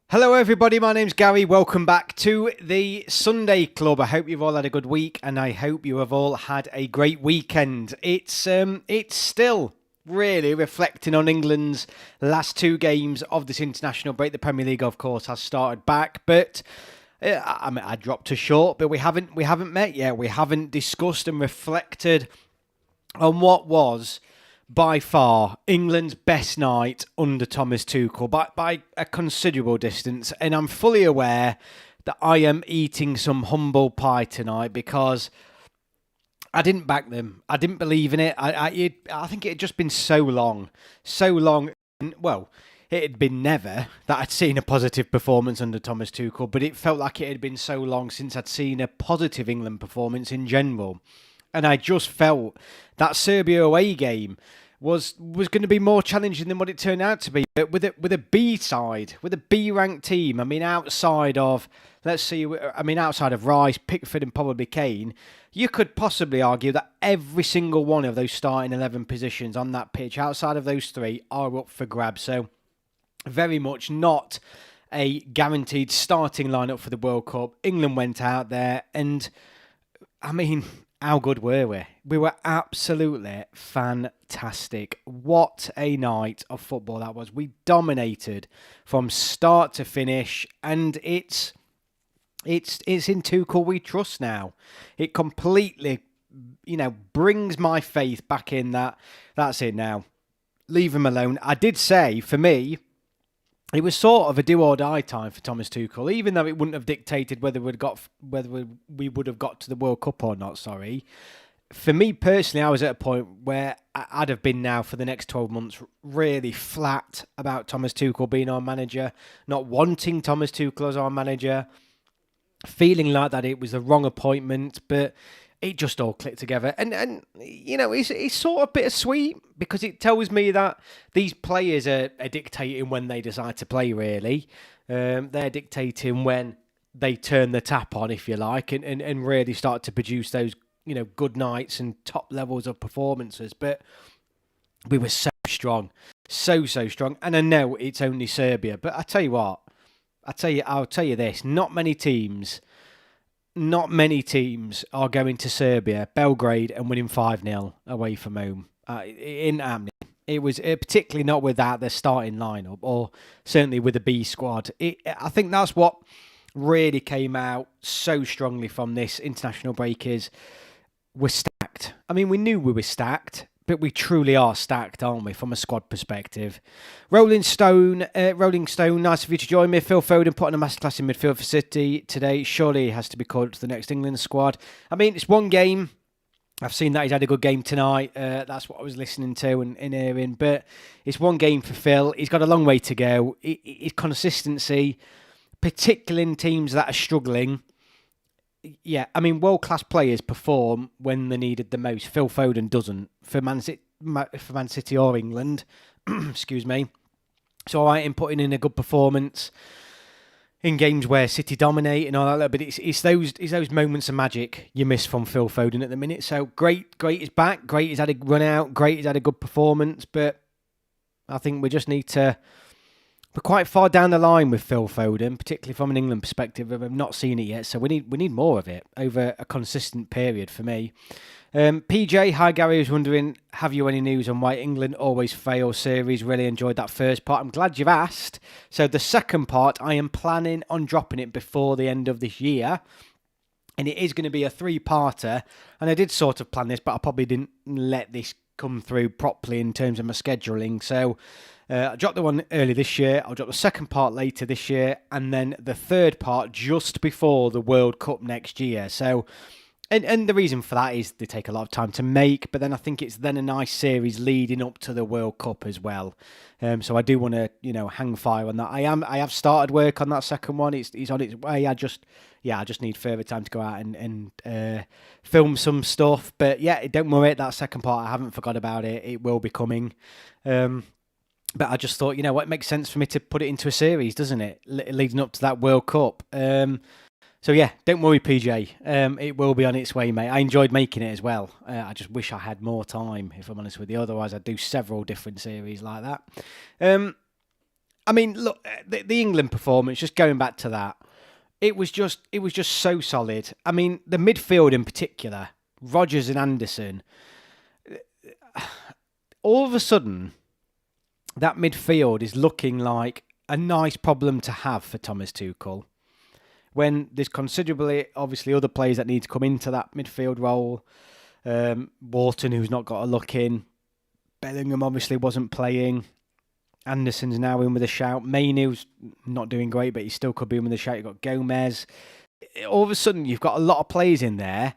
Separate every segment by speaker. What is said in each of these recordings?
Speaker 1: Hello everybody, my name's Gary. Welcome back to the Sunday Club. I hope you've all had a good week and I hope you have all had a great weekend. It's still really reflecting on England's last two games of this international break. The Premier League, of course, has started back, but I dropped a short, but we haven't met yet. We haven't discussed and reflected on what was by far England's best night under Thomas Tuchel by a considerable distance. And I'm fully aware that I am eating some humble pie tonight because I didn't back them. I didn't believe in it. I think it had just been so long. Well, it had been never that I'd seen a positive performance under Thomas Tuchel, but it felt like it had been so long since I'd seen a positive England performance in general. And I just felt that Serbia away game was going to be more challenging than what it turned out to be. But with a B side, with a B ranked team, I mean, outside of Rice, Pickford, and probably Kane, you could possibly argue that every single one of those starting 11 positions on that pitch, outside of those three, are up for grabs. So very much not a guaranteed starting lineup for the World Cup. England went out there and, I mean, how good were we? We were absolutely fantastic. What a night of football that was. We dominated from start to finish, and it's in Tuchel we trust now. It completely, brings my faith back in that. That's it now. Leave him alone. I did say, for me, it was sort of a do or die time for Thomas Tuchel, even though it wouldn't have dictated whether we would have got to the World Cup or not. Sorry, for me personally, I was at a point where I'd have been now for the next 12 months really flat about Thomas Tuchel being our manager, not wanting Thomas Tuchel as our manager, feeling like that it was the wrong appointment, but it just all clicked together. And it's sort of bittersweet because it tells me that these players are dictating when they decide to play, really. They're dictating when they turn the tap on, if you like, and really start to produce those, good nights and top levels of performances. But we were so strong, so strong. And I know it's only Serbia, but I tell you what, I'll tell you this, not many teams are going to Serbia, Belgrade, and winning 5-0 away from home. It ain't happening. It was particularly not without their starting lineup, or certainly with the B squad. I think that's what really came out so strongly from this international break is we're stacked. I mean, we knew we were stacked, but we truly are stacked, aren't we, from a squad perspective? Rolling Stone, nice of you to join me. Phil Foden putting a masterclass in midfield for City today. Surely he has to be called up to the next England squad. I mean, it's one game. I've seen that he's had a good game tonight. That's what I was listening to and hearing. But it's one game for Phil. He's got a long way to go. His consistency, particularly in teams that are struggling. Yeah, I mean, world-class players perform when they're needed the most. Phil Foden doesn't for Man City or England. Excuse me. It's all right in putting in a good performance in games where City dominate and all that, but it's those moments of magic you miss from Phil Foden at the minute. So great is back. Great he's had a run out. Great he's had a good performance, but I think we just need to. We're quite far down the line with Phil Foden, particularly from an England perspective. I've not seen it yet, so we need more of it over a consistent period for me. PJ, hi Gary, was wondering, have you any news on why England always fail series? Really enjoyed that first part. I'm glad you've asked. So the second part, I am planning on dropping it before the end of this year. And it is going to be a 3-parter. And I did sort of plan this, but I probably didn't let this come through properly in terms of my scheduling. So I dropped the one early this year. I'll drop the second part later this year. And then the third part just before the World Cup next year. So, and the reason for that is they take a lot of time to make. But then I think it's then a nice series leading up to the World Cup as well. So I do want to, hang fire on that. I have started work on that second one. It's on its way. I just need further time to go out and film some stuff. But yeah, don't worry, that second part, I haven't forgot about it. It will be coming. But I just thought, it makes sense for me to put it into a series, doesn't it? Leading up to that World Cup. So yeah, don't worry, PJ. It will be on its way, mate. I enjoyed making it as well. I just wish I had more time, if I'm honest with you. Otherwise, I'd do several different series like that. I mean, look, the England performance, just going back to that, it was just so solid. I mean, the midfield in particular, Rodgers and Anderson, all of a sudden, that midfield is looking like a nice problem to have for Thomas Tuchel. When there's considerably, obviously, other players that need to come into that midfield role. Wharton, who's not got a look in. Bellingham obviously wasn't playing. Anderson's now in with a shout. Mainoo's not doing great, but he still could be in with a shout. You've got Gomez. All of a sudden, you've got a lot of players in there.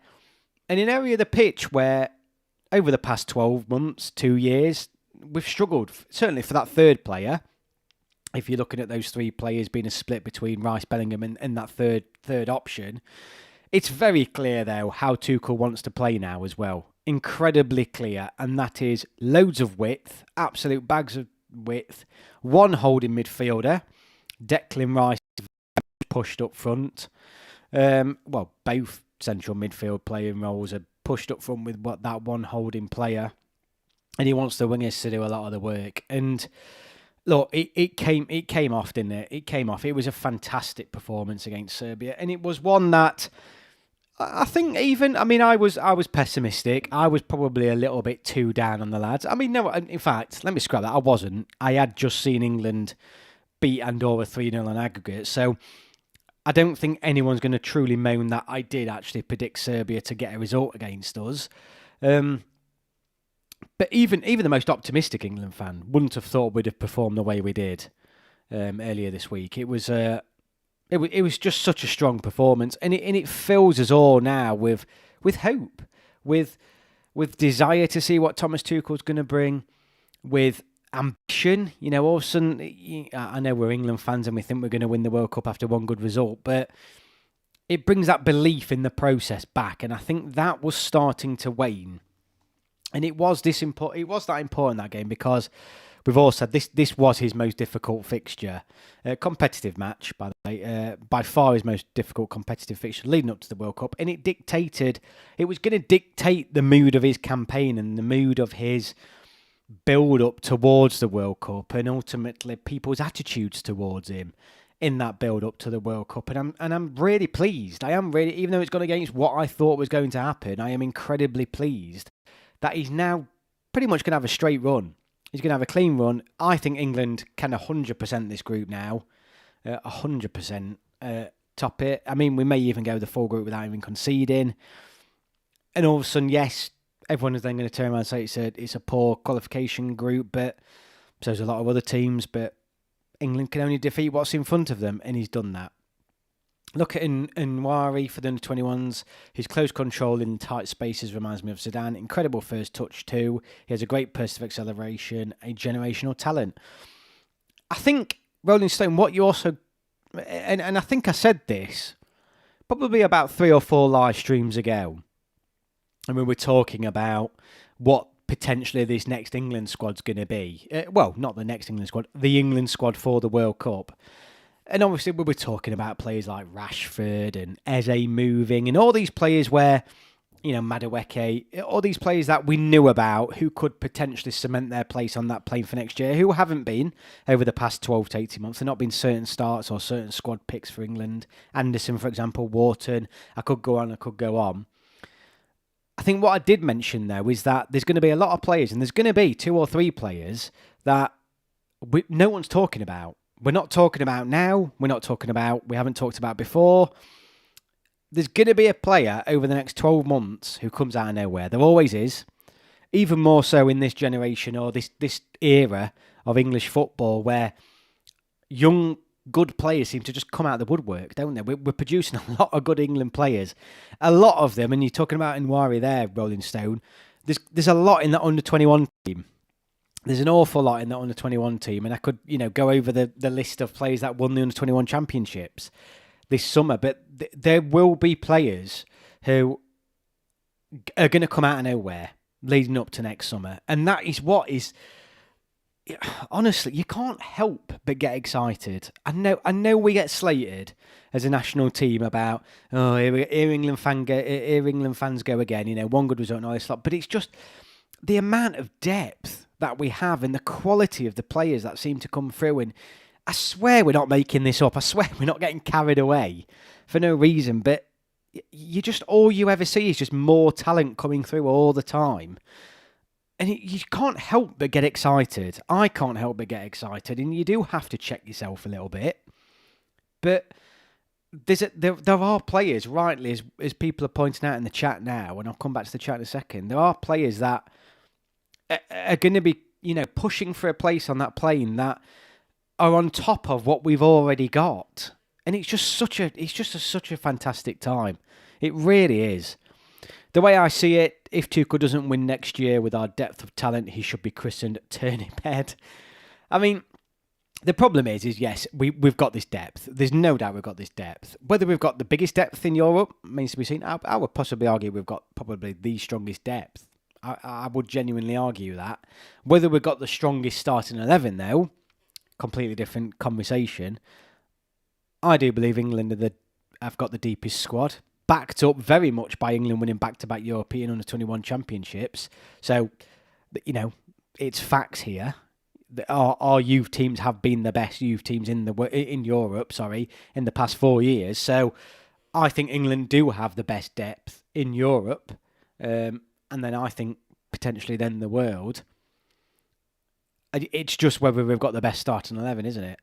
Speaker 1: And in an area of the pitch where, over the past 12 months, 2 years, we've struggled, certainly for that third player. If you're looking at those three players being a split between Rice, Bellingham and that third option, it's very clear, though, how Tuchel wants to play now as well. Incredibly clear, and that is loads of width, absolute bags of width, one holding midfielder, Declan Rice pushed up front. Both central midfield playing roles are pushed up front with that one holding player, and he wants the wingers to do a lot of the work. And look, it came off, didn't it? It came off. It was a fantastic performance against Serbia, and it was one that I think I was pessimistic. I was probably a little bit too down on the lads. I mean, no, in fact, let me scrap that. I wasn't. I had just seen England beat Andorra 3-0 on aggregate, so I don't think anyone's going to truly moan that I did actually predict Serbia to get a result against us. But even the most optimistic England fan wouldn't have thought we'd have performed the way we did earlier this week. It was just such a strong performance, and it fills us all now with hope, with desire to see what Thomas Tuchel's going to bring, with ambition. You know, all of a sudden, I know we're England fans and we think we're going to win the World Cup after one good result, but it brings that belief in the process back, and I think that was starting to wane. And it was that important, that game, because we've all said this was his most difficult fixture. Competitive match, by the way. By far his most difficult competitive fixture leading up to the World Cup. And it was going to dictate the mood of his campaign and the mood of his build-up towards the World Cup, and ultimately people's attitudes towards him in that build-up to the World Cup. And I'm really pleased. I am really, even though it's gone against what I thought was going to happen, I am incredibly pleased that he's now pretty much going to have a straight run. He's going to have a clean run. I think England can 100% this group now. 100% top it. I mean, we may even go the full group without even conceding. And all of a sudden, yes, everyone is then going to turn around and say it's a poor qualification group, but so there's a lot of other teams, but England can only defeat what's in front of them, and he's done that. Look at Nwari for the under-21s. His close control in tight spaces reminds me of Zidane. Incredible first touch too. He has a great burst of acceleration, a generational talent. I think, Rolling Stone, what you also... And I think I said this probably about 3 or 4 live streams ago. And we were talking about what potentially this next England squad's going to be. Not the next England squad, the England squad for the World Cup. And obviously we were talking about players like Rashford and Eze moving and all these players where, you know, Madueke, all these players that we knew about who could potentially cement their place on that plane for next year, who haven't been over the past 12 to 18 months. There have not been certain starts or certain squad picks for England. Anderson, for example, Wharton. I could go on. I think what I did mention there was that there's going to be a lot of players, and there's going to be 2 or 3 players that no one's talking about. We're not talking about now. We haven't talked about before. There's going to be a player over the next 12 months who comes out of nowhere. There always is. Even more so in this generation or this era of English football where young, good players seem to just come out of the woodwork, don't they? We're producing a lot of good England players. A lot of them, and you're talking about Nwari there, Rolling Stone, there's a lot in that under-21 team. There's an awful lot in that under-21 team, and I could, go over the list of players that won the under-21 championships this summer, but there will be players who are going to come out of nowhere leading up to next summer, and that is what is... Honestly, you can't help but get excited. I know we get slated as a national team about, here England fans go again, one good result and all this lot, but it's just the amount of depth that we have and the quality of the players that seem to come through. And I swear we're not making this up. I swear we're not getting carried away for no reason. But you just, all you ever see is just more talent coming through all the time. And you can't help but get excited. I can't help but get excited. And you do have to check yourself a little bit. But there are players, rightly, as people are pointing out in the chat now, and I'll come back to the chat in a second, there are players that are going to be, pushing for a place on that plane that are on top of what we've already got. And it's just such a fantastic time. It really is. The way I see it, if Tuchel doesn't win next year with our depth of talent, he should be christened Turnip Head. I mean, the problem is yes, we've got this depth. There's no doubt we've got this depth. Whether we've got the biggest depth in Europe remains to be seen. I would possibly argue we've got probably the strongest depth. I would genuinely argue that. Whether we've got the strongest starting 11, though, completely different conversation. I do believe England have got the deepest squad, backed up very much by England winning back-to-back European under-21 championships. So, it's facts here. Our youth teams have been the best youth teams in Europe, in the past 4 years. So, I think England do have the best depth in Europe, and then I think potentially then the world. It's just whether we've got the best starting 11, isn't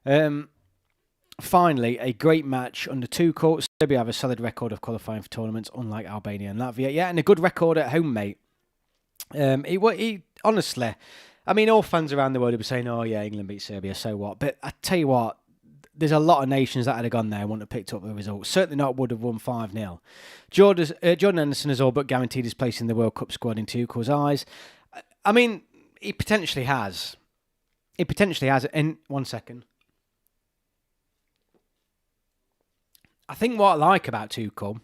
Speaker 1: it? Finally, a great match under Tuchel. Serbia have a solid record of qualifying for tournaments, unlike Albania and Latvia. Yeah, and a good record at home, mate. Honestly, I mean, all fans around the world will be saying, "Oh yeah, England beat Serbia, so what?" But I tell you what, there's a lot of nations that had gone there and wouldn't have picked up the result. Certainly not would have won 5-0. Jordan Henderson has all but guaranteed his place in the World Cup squad in Tuchel's eyes. I mean, he potentially has. And 1 second. I think what I like about Tuchel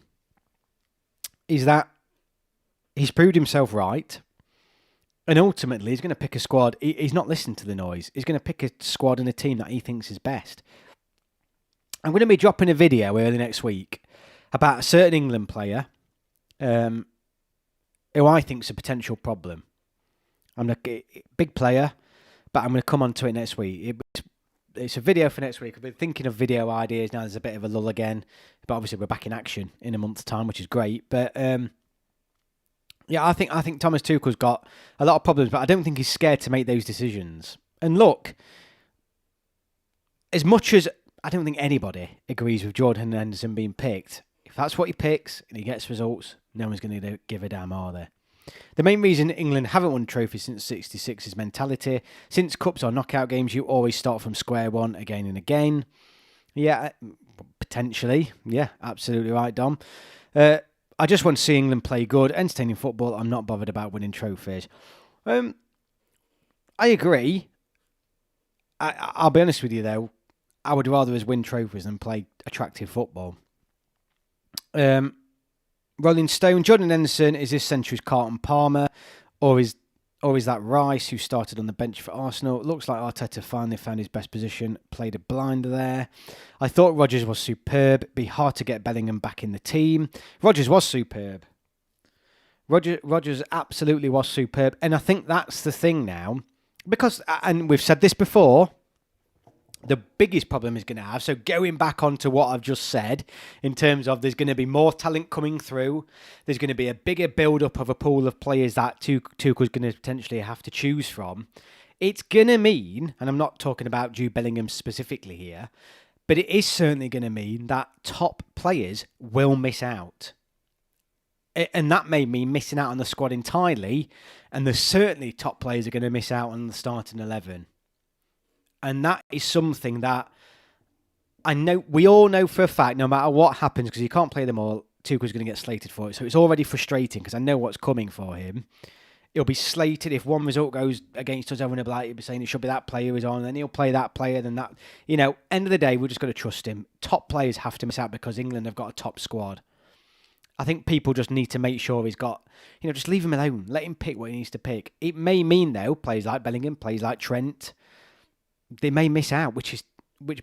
Speaker 1: is that he's proved himself right. And ultimately, he's going to pick a squad. He's not listening to the noise. He's going to pick a squad and a team that he thinks is best. I'm going to be dropping a video early next week about a certain England player who I think is a potential problem. I'm a big player, but I'm going to come on to it next week. It's a video for next week. I've been thinking of video ideas. Now there's a bit of a lull again. But obviously we're back in action in a month's time, which is great. But yeah, I think Thomas Tuchel's got a lot of problems, but I don't think he's scared to make those decisions. And look, as much as I don't think anybody agrees with Jordan Henderson being picked, if that's what he picks and he gets results, no one's going to give a damn, are they? The main reason England haven't won trophies since '66 is mentality. Since cups or knockout games, you always start from square one again and again. Yeah, potentially. Yeah, absolutely right, Dom. I just want to see England play good, entertaining football. I'm not bothered about winning trophies. I agree. I'll be honest with you, though. I would rather us win trophies than play attractive football. Rolling Stone, Jordan Henderson is this century's Carlton Palmer, or is that Rice, who started on the bench for Arsenal? It looks like Arteta finally found his best position, played a blinder there. I thought Rodgers was superb. It'd be hard to get Bellingham back in the team. Rodgers was superb. Rodgers absolutely was superb. And I think that's the thing now. Because, and we've said this before, the biggest problem is going to have, so going back onto what I've just said, in terms of there's going to be more talent coming through, there's going to be a bigger build-up of a pool of players that Tuchel's going to potentially have to choose from. It's going to mean, and I'm not talking about Jude Bellingham specifically here, but it is certainly going to mean that top players will miss out. And that may mean missing out on the squad entirely, and there's certainly top players are going to miss out on the starting 11. And that is something that I know, we all know for a fact, no matter what happens, because you can't play them all, Tuchel's going to get slated for it. So it's already frustrating because I know what's coming for him. He'll be slated if one result goes against us. Everyone will be saying it should be that player who's on, and then he'll play that player, then that. End of the day, we're just going to trust him. Top players have to miss out because England have got a top squad. I think people just need to make sure he's got, just leave him alone. Let him pick what he needs to pick. It may mean, though, players like Bellingham, players like Trent, they may miss out, which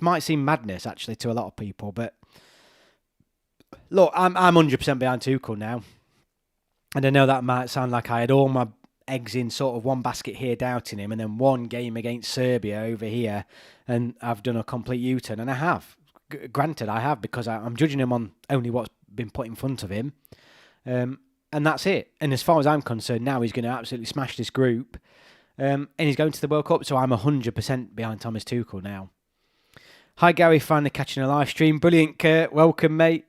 Speaker 1: might seem madness actually to a lot of people. But look, I'm 100% behind Tuchel now, and I know that might sound like I had all my eggs in sort of one basket here doubting him, and then one game against Serbia over here, and I've done a complete U-turn, and I have. Granted, I have, because I'm judging him on only what's been put in front of him, and that's it. And as far as I'm concerned, now he's going to absolutely smash this group, and he's going to the World Cup, so I'm 100% behind Thomas Tuchel now. Hi Gary, finally catching a live stream. Brilliant, Kurt. Welcome, mate.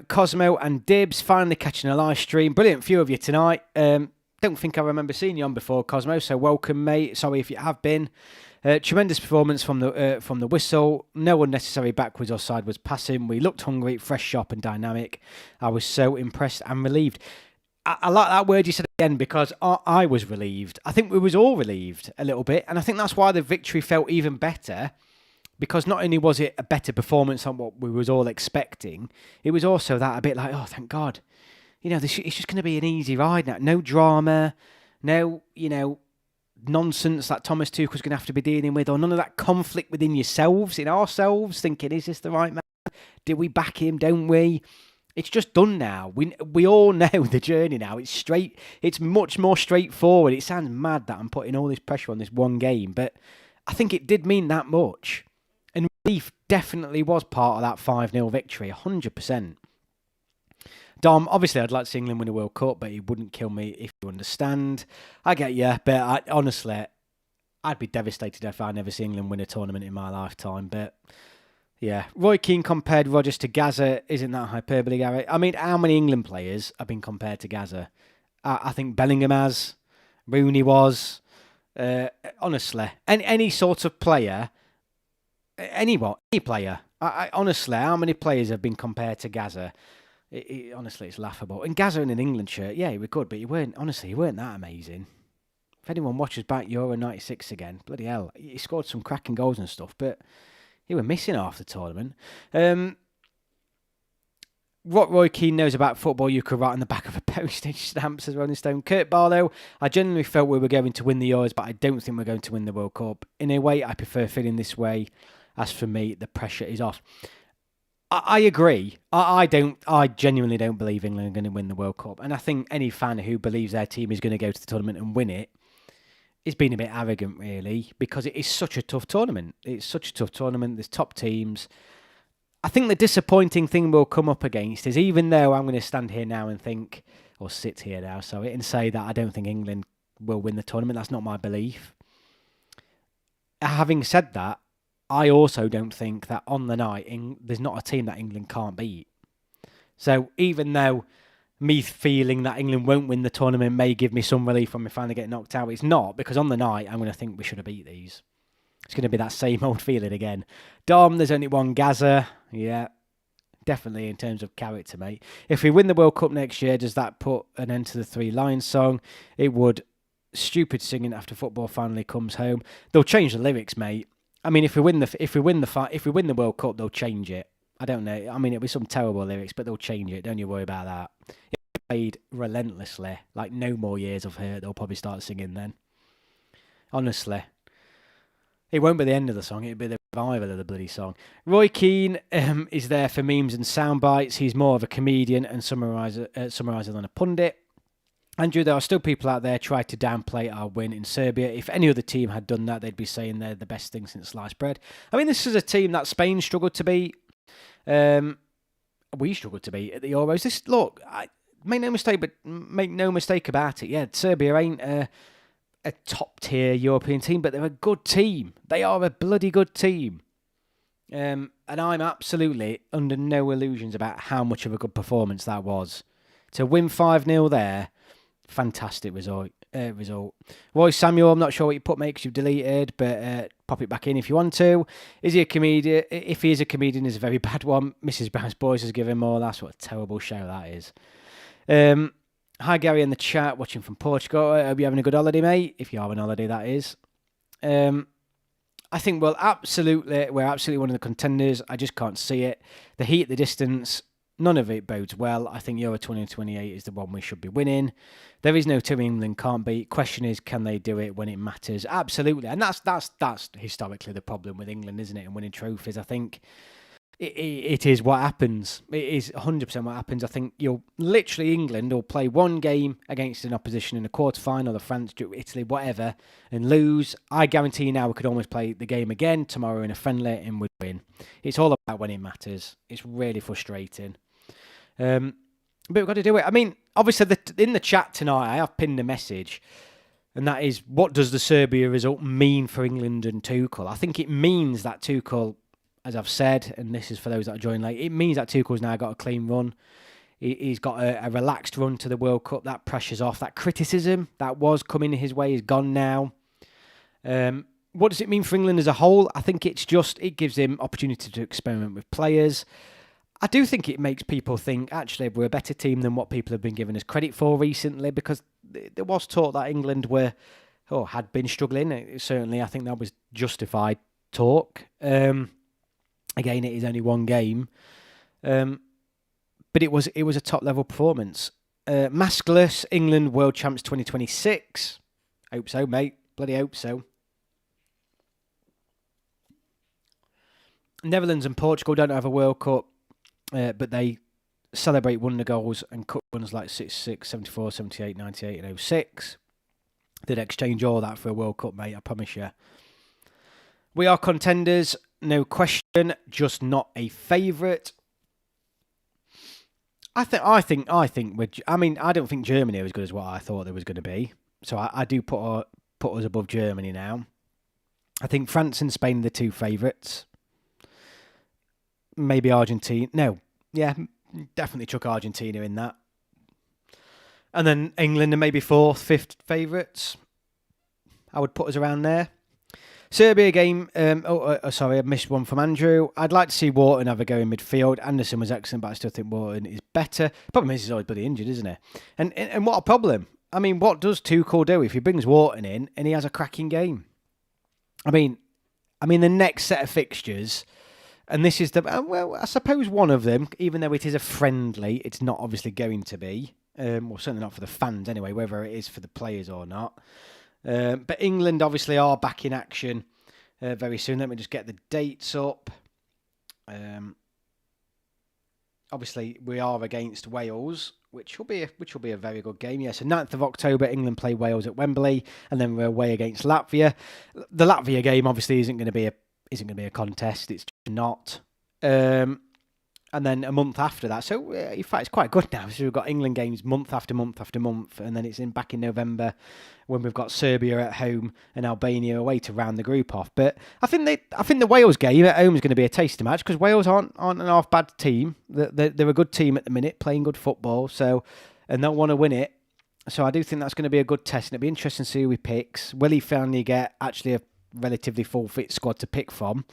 Speaker 1: Cosmo and Dibs, finally catching a live stream. Brilliant few of you tonight. Don't think I remember seeing you on before, Cosmo, so welcome, mate. Sorry if you have been. Tremendous performance from the whistle. No unnecessary backwards or sideways passing. We looked hungry, fresh, sharp and dynamic. I was so impressed and relieved. I like that word you said again, because I was relieved. I think we was all relieved a little bit, and I think that's why the victory felt even better. Because not only was it a better performance on what we was all expecting, it was also that a bit like, oh, thank God. It's just going to be an easy ride now. No drama, no, nonsense that Thomas Tuchel's going to have to be dealing with, or none of that conflict within yourselves, in ourselves, thinking, is this the right man? Do we back him? Don't we? It's just done now. We all know the journey now. It's straight. It's much more straightforward. It sounds mad that I'm putting all this pressure on this one game, but I think it did mean that much. And relief definitely was part of that 5-0 victory, 100%. Dom, obviously I'd like to see England win a World Cup, but it wouldn't kill me if you understand. I get you, but honestly, I'd be devastated if I never see England win a tournament in my lifetime. But yeah, Roy Keane compared Rodgers to Gaza. Isn't that hyperbole, Gary? I mean, how many England players have been compared to Gaza? I think Bellingham has, Rooney was. Honestly, any sort of player... Any player. I honestly, how many players have been compared to Gaza? Honestly, it's laughable. And Gaza in an England shirt, yeah, he was good, but he weren't that amazing. If anyone watches back Euro 96 again, bloody hell, he scored some cracking goals and stuff, but he was missing half the tournament. What Roy Keane knows about football, you could write on the back of a postage stamp, says Rolling Stone. Kurt Barlow, I genuinely felt we were going to win the Euros, but I don't think we're going to win the World Cup. In a way, I prefer feeling this way. As for me, the pressure is off. I agree. I genuinely don't believe England are going to win the World Cup. And I think any fan who believes their team is going to go to the tournament and win it is being a bit arrogant, really, because it is such a tough tournament. It's such a tough tournament. There's top teams. I think the disappointing thing we'll come up against is, even though I'm going to stand here now and think, or sit here now, sorry, and say that I don't think England will win the tournament, that's not my belief. Having said that, I also don't think that on the night, there's not a team that England can't beat. So even though me feeling that England won't win the tournament may give me some relief when we finally get knocked out, it's not, because on the night, I'm going to think we should have beat these. It's going to be that same old feeling again. Dom, there's only one Gaza. Yeah, definitely in terms of character, mate. If we win the World Cup next year, does that put an end to the Three Lions song? It would. Stupid singing after football finally comes home. They'll change the lyrics, mate. I mean, if we win the World Cup, they'll change it. I don't know. I mean, it'll be some terrible lyrics, but they'll change it. Don't you worry about that. If we played relentlessly, like No More Years of Hurt, they'll probably start singing then. Honestly. It won't be the end of the song. It'll be the revival of the bloody song. Roy Keane is there for memes and sound bites. He's more of a comedian and summariser than a pundit. Andrew, there are still people out there trying to downplay our win in Serbia. If any other team had done that, they'd be saying they're the best thing since sliced bread. I mean, this is a team that Spain struggled to beat. We struggled to beat at the Euros. Make no mistake about it. Yeah, Serbia ain't a top-tier European team, but they're a good team. They are a bloody good team. And I'm absolutely under no illusions about how much of a good performance that was. To win 5-0 there, fantastic result. Roy Samuel, I'm not sure what you put, mate, because you've deleted, but pop it back in if you want to. Is he a comedian? If he is a comedian, it's a very bad one. Mrs. Brown's Boys has given more. That's what a terrible show that is. Hi, Gary, in the chat, watching from Portugal. I hope you're having a good holiday, mate. If you are on holiday, that is. I think we're absolutely one of the contenders. I just can't see it. The heat, the distance, none of it bodes well. I think Euro 2028 is the one we should be winning. There is no team England can't beat. Question is, can they do it when it matters? Absolutely. And that's historically the problem with England, isn't it? And winning trophies, I think. It is what happens. It is 100% what happens. I think England will play one game against an opposition in a quarter-final, of France, Italy, whatever, and lose. I guarantee now we could almost play the game again tomorrow in a friendly and would win. It's all about when it matters. It's really frustrating. But we've got to do it. I mean, obviously, in the chat tonight, I have pinned a message, and that is, what does the Serbia result mean for England and Tuchel? I think it means that Tuchel, as I've said, and this is for those that are joining late, it means that Tuchel's now got a clean run. He's got a relaxed run to the World Cup. That pressure's off. That criticism that was coming his way is gone now. What does it mean for England as a whole? I think it gives him opportunity to experiment with players. I do think it makes people think, actually, we're a better team than what people have been giving us credit for recently, because there was talk that England had been struggling. Certainly, I think that was justified talk. Again, it is only one game. But it was a top-level performance. Maskless, England World Champs 2026. Hope so, mate. Bloody hope so. Netherlands and Portugal don't have a World Cup, but they celebrate wonder goals and cup runs like 66, 74, 78, 98 and 06. They'd exchange all that for a World Cup, mate, I promise you. We are contenders, no question, just not a favourite. I don't think Germany are as good as what I thought they was going to be. So I do put us above Germany now. I think France and Spain are the two favourites. Maybe Argentina. No. Yeah, definitely chuck Argentina in that. And then England are maybe fourth, fifth favourites. I would put us around there. Serbia game, sorry, I missed one from Andrew. I'd like to see Wharton have a go in midfield. Anderson was excellent, but I still think Wharton is better. Problem is, he's always bloody injured, isn't he? And what a problem. I mean, what does Tuchel do if he brings Wharton in and he has a cracking game? I mean, the next set of fixtures, and this is I suppose one of them, even though it is a friendly, it's not obviously going to be. Well, certainly not for the fans anyway, whether it is for the players or not. But England obviously are back in action very soon. Let me just get the dates up. Obviously, we are against Wales, which will be a very good game. Yes, so 9th of October, England play Wales at Wembley, and then we're away against Latvia. The Latvia game obviously isn't going to be a contest. It's not. And then a month after that. So, in fact, it's quite good now. So we've got England games month after month after month. And then it's back in November when we've got Serbia at home and Albania away to round the group off. But I think the Wales game at home is going to be a taster match, because Wales aren't an half bad team. They're a good team at the minute, playing good football. And they'll want to win it. So I do think that's going to be a good test. And it'll be interesting to see who he picks. Will he finally get actually a relatively full fit squad to pick from?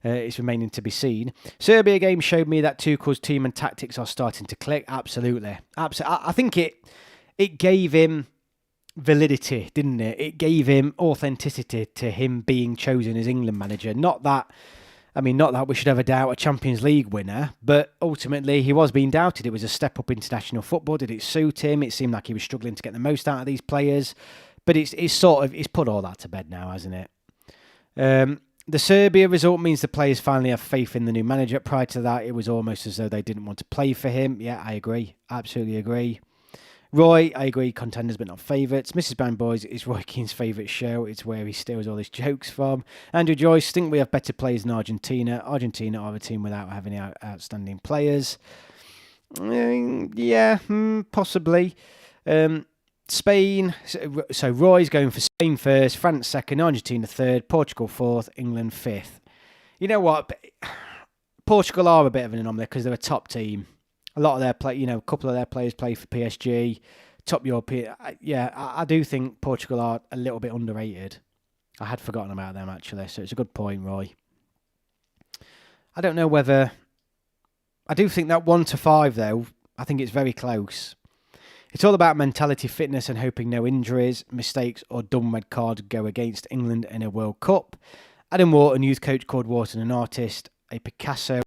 Speaker 1: It's remaining to be seen. Serbia game showed me that Tuchel's team and tactics are starting to click. Absolutely. I think it gave him validity, didn't it? It gave him authenticity to him being chosen as England manager. Not that we should ever doubt a Champions League winner, but ultimately he was being doubted. It was a step up international football. Did it suit him? It seemed like he was struggling to get the most out of these players. But it's put all that to bed now, hasn't it? The Serbia result means the players finally have faith in the new manager. Prior to that, it was almost as though they didn't want to play for him. Yeah, I agree. Absolutely agree. Roy, I agree. Contenders, but not favourites. Mrs. Brown Boys is Roy Keane's favourite show. It's where he steals all his jokes from. Andrew Joyce, think we have better players than Argentina. Argentina are a team without having outstanding players. Yeah, possibly. Spain, so Roy's going for Spain first, France second, Argentina third, Portugal fourth, England fifth. You know what? Portugal are a bit of an anomaly because they're a top team. A lot of their a couple of their players play for PSG, top European. Yeah, I do think Portugal are a little bit underrated. I had forgotten about them actually, so it's a good point, Roy. I don't know whether. I do think that 1 to 5 though. I think it's very close. It's all about mentality, fitness, and hoping no injuries, mistakes, or dumb red cards go against England in a World Cup. Adam Wharton, youth coach, called Wharton an artist, a Picasso.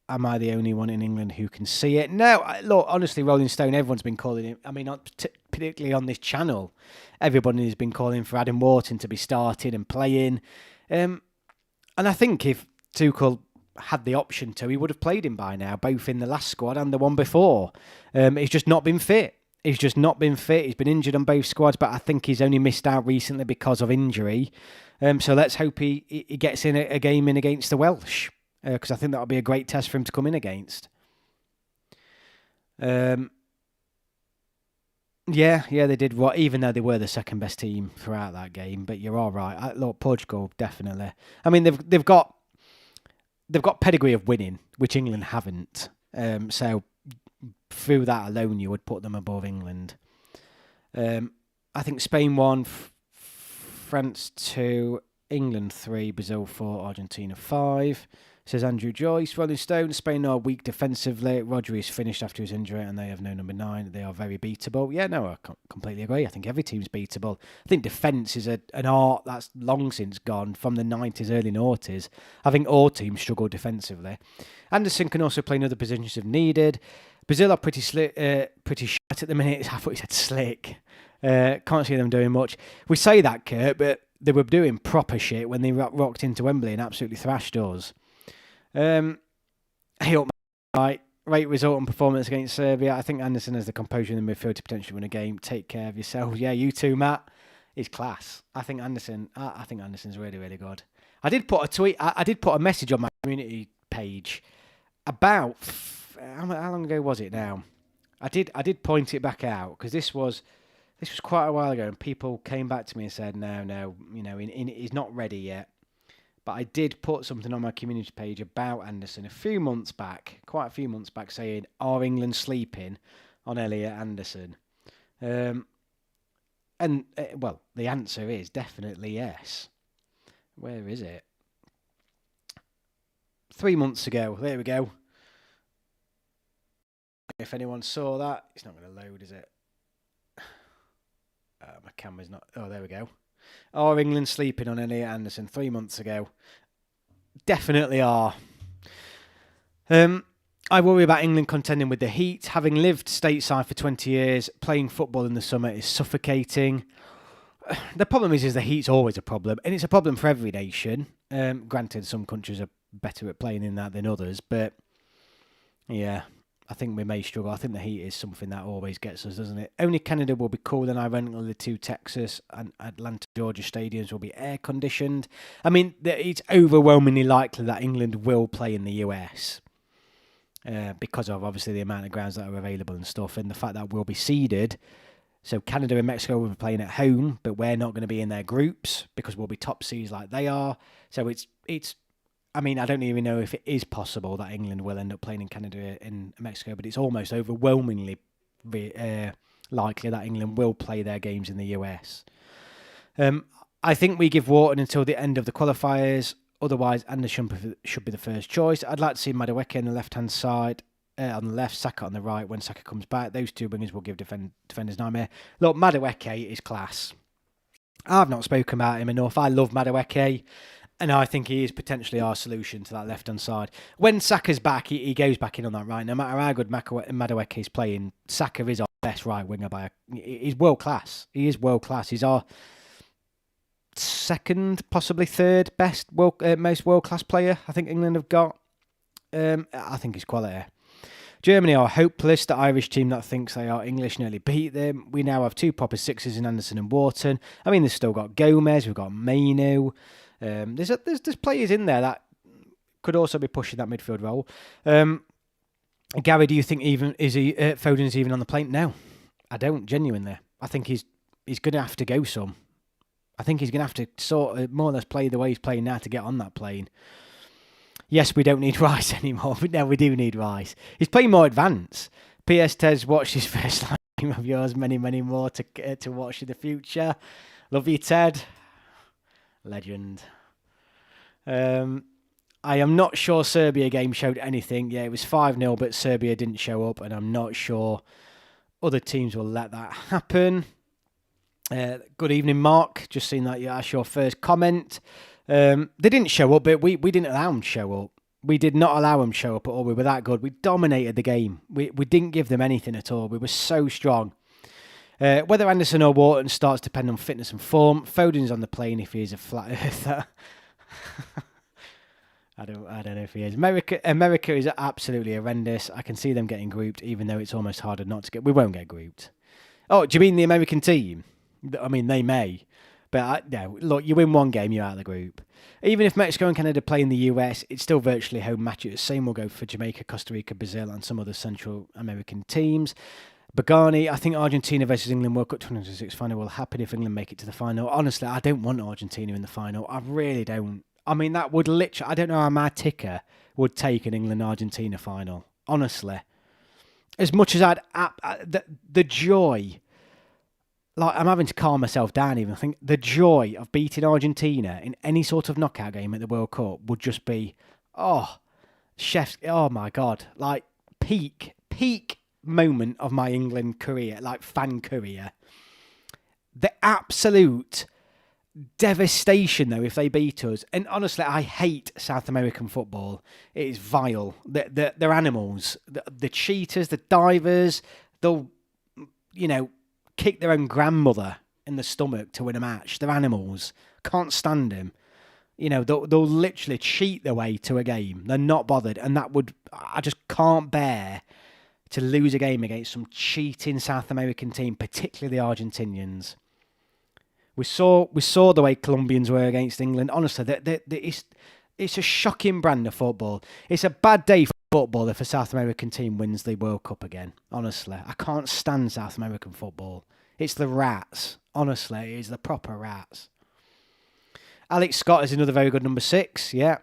Speaker 1: Am I the only one in England who can see it? No, look, honestly, Rolling Stone, everyone's been calling him. I mean, particularly on this channel, everybody has been calling for Adam Wharton to be starting and playing. And I think if Tuchel had the option to, he would have played him by now, both in the last squad and the one before. He's just not been fit. He's just not been fit. He's been injured on both squads, but I think he's only missed out recently because of injury. So let's hope he gets in a game in against the Welsh, because I think that'll be a great test for him to come in against. Yeah, they did what, even though they were the second best team throughout that game. But you're all right. Look, Portugal definitely. I mean, they've got pedigree of winning, which England haven't. So through that alone, you would put them above England. I think Spain won, France 2, England 3, Brazil 4, Argentina 5. Says Andrew Joyce. Rolling Stone, Spain are weak defensively. Rodri is finished after his injury and they have no number 9. They are very beatable. Yeah, no, I completely agree. I think every team's beatable. I think defence is an art that's long since gone from the 90s, early noughties. I think all teams struggle defensively. Anderson can also play in other positions if needed. Brazil are pretty shit at the minute. I thought he said slick. Can't see them doing much. We say that, Kurt, but they were doing proper shit when they rocked into Wembley and absolutely thrashed us. Right, great result and performance against Serbia. I think Anderson has the composure in the midfield to potentially win a game. Take care of yourselves. Yeah, you too, Matt. He's class. I think Anderson's really, really good. I did put a tweet. I did put a message on my community page about how long ago was it now? I did point it back out because this was quite a while ago, and people came back to me and said, no, he's not ready yet. But I did put something on my community page about Anderson quite a few months back, saying, are England sleeping on Elliot Anderson? The answer is definitely yes. Where is it? 3 months ago. There we go. If anyone saw that, it's not going to load, is it? My camera's not... Oh, there we go. Are England sleeping on Elliot Anderson 3 months ago? Definitely are. I worry about England contending with the heat. Having lived stateside for 20 years, playing football in the summer is suffocating. The problem is the heat's always a problem, and it's a problem for every nation. Granted, some countries are better at playing in that than others, but yeah, I think we may struggle. I think the heat is something that always gets us, doesn't it? Only Canada will be cool, and ironically the two Texas and Atlanta, Georgia stadiums will be air-conditioned. I mean, it's overwhelmingly likely that England will play in the US because of, obviously, the amount of grounds that are available and stuff, and the fact that we'll be seeded. So Canada and Mexico will be playing at home, but we're not going to be in their groups because we'll be top seeds like they are. So it's. I mean, I don't even know if it is possible that England will end up playing in Canada and Mexico, but it's almost overwhelmingly likely that England will play their games in the US. I think we give Wharton until the end of the qualifiers. Otherwise, Anderson should be the first choice. I'd like to see Madueke on the left-hand side, on the left, Saka on the right when Saka comes back. Those two wingers will give defenders nightmare. Look, Madueke is class. I've not spoken about him enough. I love Madueke. And I think he is potentially our solution to that left-hand side. When Saka's back, he goes back in on that right. No matter how good Madueke is playing, Saka is our best right winger. He's world-class. He is world-class. He's our second, possibly third best, most world-class player I think England have got. I think he's quality. Germany are hopeless. The Irish team that thinks they are English nearly beat them. We now have two proper sixes in Anderson and Wharton. I mean, they've still got Gomez. We've got Mainu. There's players in there that could also be pushing that midfield role. Gary, do you think Foden's even on the plane? No, I don't, genuinely. I think he's going to have to go some. I think he's going to have to sort of more or less play the way he's playing now to get on that plane. Yes, we don't need Rice anymore, but no, we do need Rice. He's playing more advanced. P.S. Tez, watch this first line of yours. Many, many more to watch in the future. Love you, Ted. Legend. I am not sure Serbia game showed anything. Yeah, it was 5-0, but Serbia didn't show up, and I'm not sure other teams will let that happen. Good evening, Mark. Just seen that that's your first comment. They didn't show up, but we didn't allow them to show up. We did not allow them to show up at all. We were that good. We dominated the game. We didn't give them anything at all. We were so strong. Whether Anderson or Wharton starts depend on fitness and form. Foden's on the plane if he is a flat earther. I don't know if he is. America is absolutely horrendous. I can see them getting grouped, even though it's almost harder not to get. We won't get grouped. Oh, do you mean the American team? I mean, they may. But no, look, you win one game, you're out of the group. Even if Mexico and Canada play in the US, it's still virtually home matches. Same will go for Jamaica, Costa Rica, Brazil, and some other Central American teams. Bagani, I think Argentina versus England World Cup 2026 final will happen if England make it to the final. Honestly, I don't want Argentina in the final. I really don't. I mean, that would literally... I don't know how my ticker would take an England-Argentina final. Honestly. As much as the joy... Like, I'm having to calm myself down even. I think the joy of beating Argentina in any sort of knockout game at the World Cup would just be, oh my God. Like, peak moment of my England career, like fan career. The absolute devastation, though, if they beat us. And honestly, I hate South American football. It is vile. They're animals. The cheaters, the divers, they'll, kick their own grandmother in the stomach to win a match. They're animals. Can't stand them. They'll literally cheat their way to a game. They're not bothered. And I just can't bear to lose a game against some cheating South American team, particularly the Argentinians. We saw the way Colombians were against England. Honestly, it's a shocking brand of football. It's a bad day for football if a South American team wins the World Cup again. Honestly, I can't stand South American football. It's the rats. Honestly, it is the proper rats. Alex Scott is another very good number 6, yeah.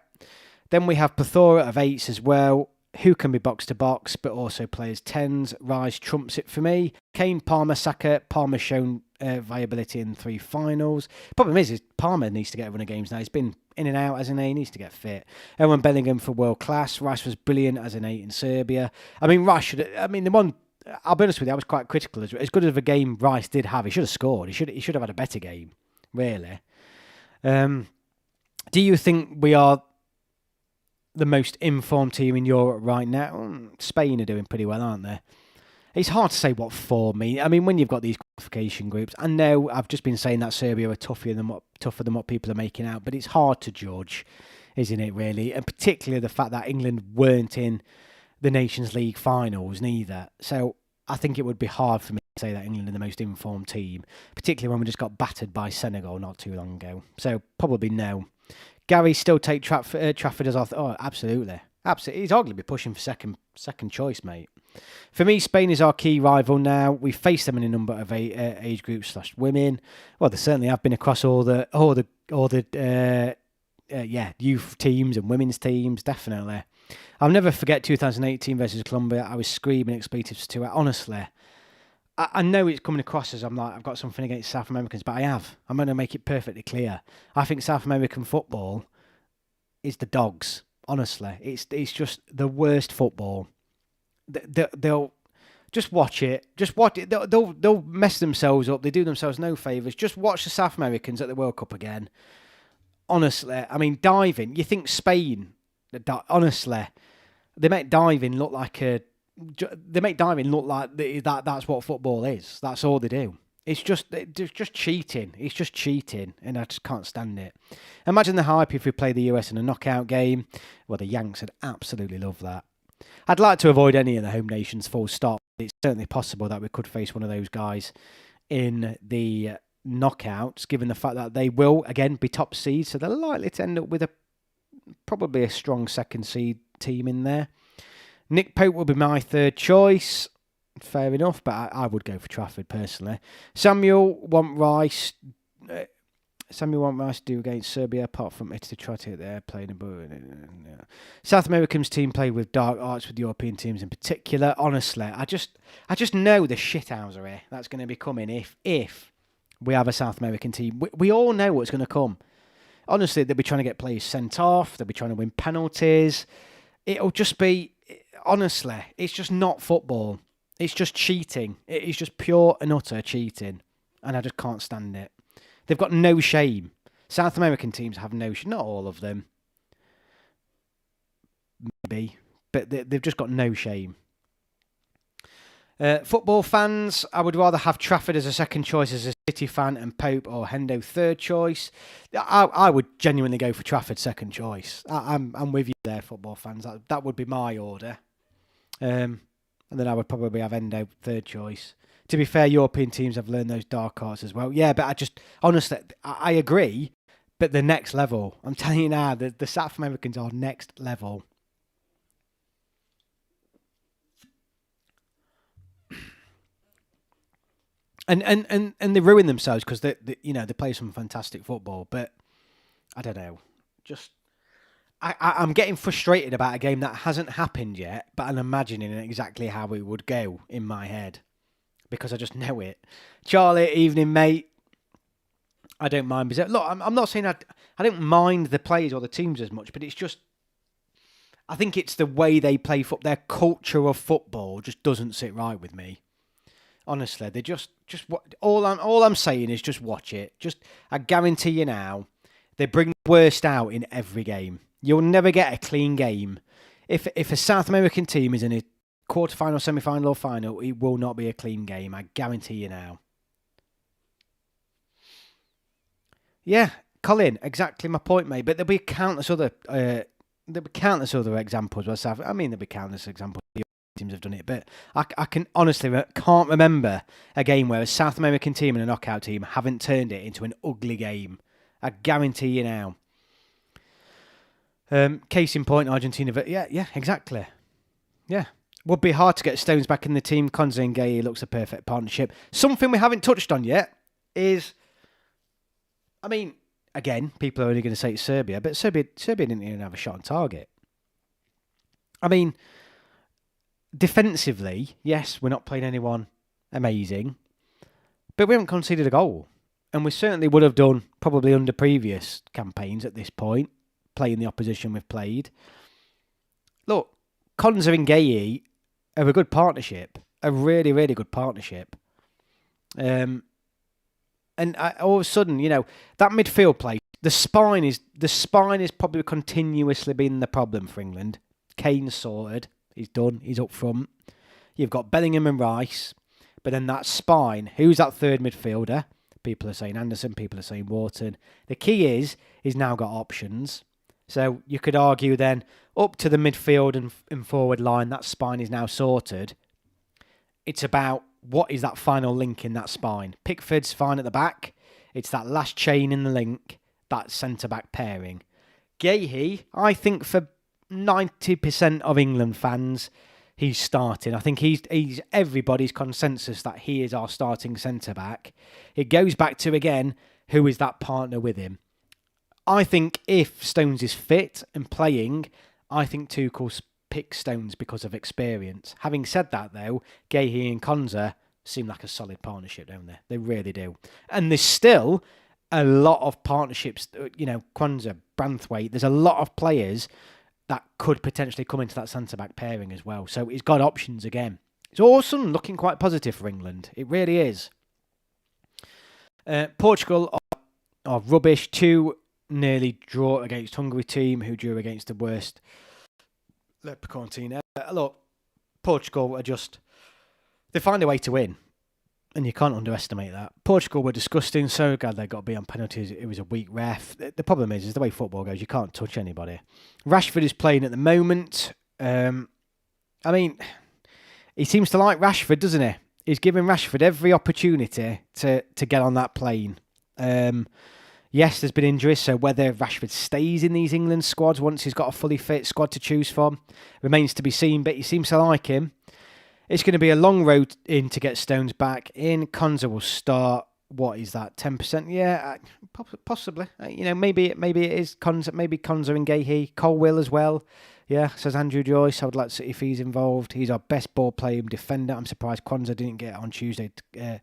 Speaker 1: Then we have plethora of 8s as well, who can be box to box, but also plays 10s. Rice trumps it for me. Kane, Palmer, Saka. Palmer's shown viability in 3 finals. Problem is Palmer needs to get a run of games now. He's been in and out as an 8. He needs to get fit. Owen Bellingham for world class. Rice was brilliant as an 8 in Serbia. I mean, the one... I'll be honest with you, I was quite critical. As good of a game Rice did have, he should have scored. He should have had a better game, really. Do you think we are the most informed team in Europe right now? Spain are doing pretty well, aren't they? It's hard to say what form means. I mean, when you've got these qualification groups, I know I've just been saying that Serbia are tougher than what people are making out, but it's hard to judge, isn't it, really? And particularly the fact that England weren't in the Nations League finals neither. So I think it would be hard for me to say that England are the most informed team, particularly when we just got battered by Senegal not too long ago. So probably no. Gary still take Trafford as our... Oh, absolutely. Absolutely. He's arguably pushing for second choice, mate. For me, Spain is our key rival now. We faced them in a number of age groups / women. Well, they certainly have been across all the youth teams and women's teams, definitely. I'll never forget 2018 versus Colombia. I was screaming expletives to it. Honestly, I know it's coming across as I'm like, I've got something against South Americans, but I have. I'm going to make it perfectly clear. I think South American football is the dogs. Honestly, it's just the worst football. They'll just watch it. Just watch it. They'll mess themselves up. They do themselves no favours. Just watch the South Americans at the World Cup again. Honestly, I mean, diving. You think Spain? Honestly, they make diving look like that's what football is. That's all they do. It's just cheating. It's just cheating, and I just can't stand it. Imagine the hype if we play the US in a knockout game. Well, the Yanks would absolutely love that. I'd like to avoid any of the home nations full stop. It's certainly possible that we could face one of those guys in the knockouts, given the fact that they will, again, be top seeds, so they're likely to end up with probably a strong second seed team in there. Nick Pope will be my third choice. Fair enough, but I would go for Trafford personally. Samuel want Rice do against Serbia, apart from Italy try to hit their plane. South Americans team play with dark arts with European teams in particular. Honestly, I just know the shithousery that's going to be coming if we have a South American team. We all know what's going to come. Honestly, they'll be trying to get players sent off. They'll be trying to win penalties. It'll just be, honestly, it's just not football. It's just cheating. It is just pure and utter cheating. And I just can't stand it. They've got no shame. South American teams have no shame. Not all of them. Maybe. But they've just got no shame. Football fans, I would rather have Trafford as a second choice as a City fan and Pope or Hendo third choice. I would genuinely go for Trafford second choice. I'm with you there, football fans. That would be my order. And then I would probably have Hendo third choice. To be fair, European teams have learned those dark arts as well. Yeah, but honestly, I agree. But the next level, I'm telling you now, the South Americans are next level. And they ruin themselves because they play some fantastic football. But I don't know, just I'm getting frustrated about a game that hasn't happened yet, but I'm imagining exactly how it would go in my head because I just know it. Charlie, evening, mate. I don't mind. Look, I'm not saying I don't mind the players or the teams as much, but it's just I think it's the way they play football. Their culture of football just doesn't sit right with me. Honestly, they just all I'm saying is just watch it. I guarantee you now, they bring the worst out in every game. You'll never get a clean game. If a South American team is in a quarter-final, semi-final or final, it will not be a clean game. I guarantee you now. Yeah, Colin, exactly my point, mate. But there'll be countless other examples. There'll be countless examples. Teams have done it, but I can honestly can't remember a game where a South American team and a knockout team haven't turned it into an ugly game. I guarantee you now. Case in point, Argentina. But yeah, exactly. Yeah, would be hard to get Stones back in the team. Konza and Gay looks a perfect partnership. Something we haven't touched on yet is, again, people are only going to say it's Serbia, but Serbia didn't even have a shot on target. Defensively, yes, we're not playing anyone amazing, but we haven't conceded a goal. And we certainly would have done probably under previous campaigns at this point, playing the opposition we've played. Look, Konza and Gay are a good partnership, a really, really good partnership. And all of a sudden, that midfield play, the spine is probably continuously been the problem for England. Kane's sorted. He's done. He's up front. You've got Bellingham and Rice. But then that spine, who's that third midfielder? People are saying Anderson. People are saying Wharton. The key is he's now got options. So you could argue then up to the midfield and forward line, that spine is now sorted. It's about what is that final link in that spine. Pickford's fine at the back. It's that last chain in the link, that centre-back pairing. Gahey, I think for 90% of England fans, he's starting. I think he's everybody's consensus that he is our starting centre-back. It goes back to, again, who is that partner with him. I think if Stones is fit and playing, I think Tuchel's pick Stones because of experience. Having said that, though, Gahey and Konza seem like a solid partnership, don't they? They really do. And there's still a lot of partnerships, Konza, Branthwaite, there's a lot of players that could potentially come into that centre-back pairing as well. So he's got options again. It's awesome, looking quite positive for England. It really is. Portugal are rubbish. 2 nearly draw against Hungary team, who drew against the worst Leprechaun team. Look, Portugal are just... They find a way to win. And you can't underestimate that. Portugal were disgusting, so glad they got beat on penalties. It was a weak ref. The problem is the way football goes, you can't touch anybody. Rashford is playing at the moment. He seems to like Rashford, doesn't he? He's giving Rashford every opportunity to get on that plane. Yes, there's been injuries, so whether Rashford stays in these England squads once he's got a fully fit squad to choose from remains to be seen, but he seems to like him. It's going to be a long road in to get Stones back in. Konza will start. What is that? 10%? Yeah, possibly. Maybe it is Konza. Maybe Konza and Gahey. Cole will as well. Yeah, says Andrew Joyce. I would like to see if he's involved. He's our best ball playing defender. I'm surprised Konza didn't get it on Tuesday. But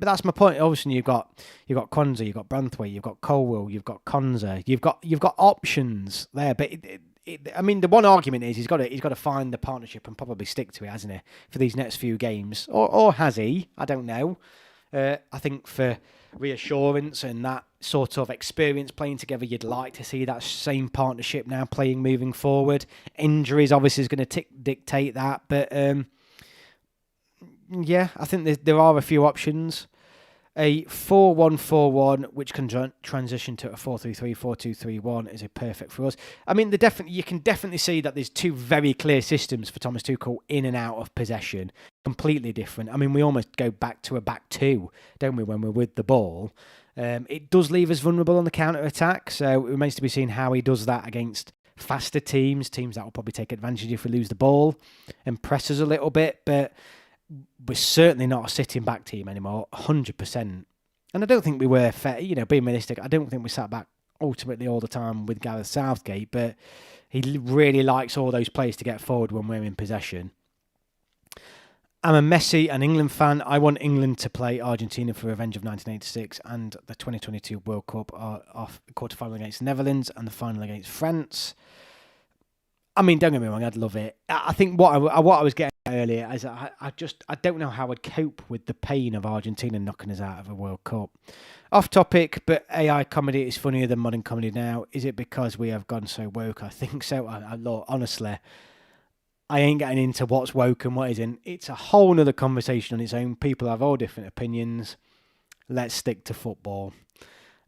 Speaker 1: that's my point. Obviously, you've got Konza, you've got Branthwaite, you've got Colwill, you've got Konza, you've got options there. But the one argument is he's got to find the partnership and probably stick to it, hasn't he, for these next few games, or has he? I don't know. I think for reassurance and that sort of experience playing together, you'd like to see that same partnership now playing moving forward. Injuries obviously is going to dictate that, but Yeah, I think there are a few options. A 4-1-4-1, which can transition to a 4-3-3, 4-2-3-1, is a perfect for us. I mean, you can definitely see that there's two very clear systems for Thomas Tuchel in and out of possession, completely different. I mean, we almost go back to a back two, don't we, when we're with the ball? It does leave us vulnerable on the counter-attack, so it remains to be seen how he does that against faster teams that will probably take advantage if we lose the ball and press us a little bit, but we're certainly not a sitting back team anymore, 100%. And I don't think we were fair, being realistic, I don't think we sat back ultimately all the time with Gareth Southgate, but he really likes all those players to get forward when we're in possession. I'm a Messi and England fan. I want England to play Argentina for revenge of 1986 and the 2022 World Cup off quarter-final against the Netherlands and the final against France. I mean, don't get me wrong, I'd love it. I think what I was getting at earlier is I don't know how I'd cope with the pain of Argentina knocking us out of a World Cup. Off topic, but AI comedy is funnier than modern comedy now. Is it because we have gone so woke? I think so. Honestly, I ain't getting into what's woke and what isn't. It's a whole nother conversation on its own. People have all different opinions. Let's stick to football.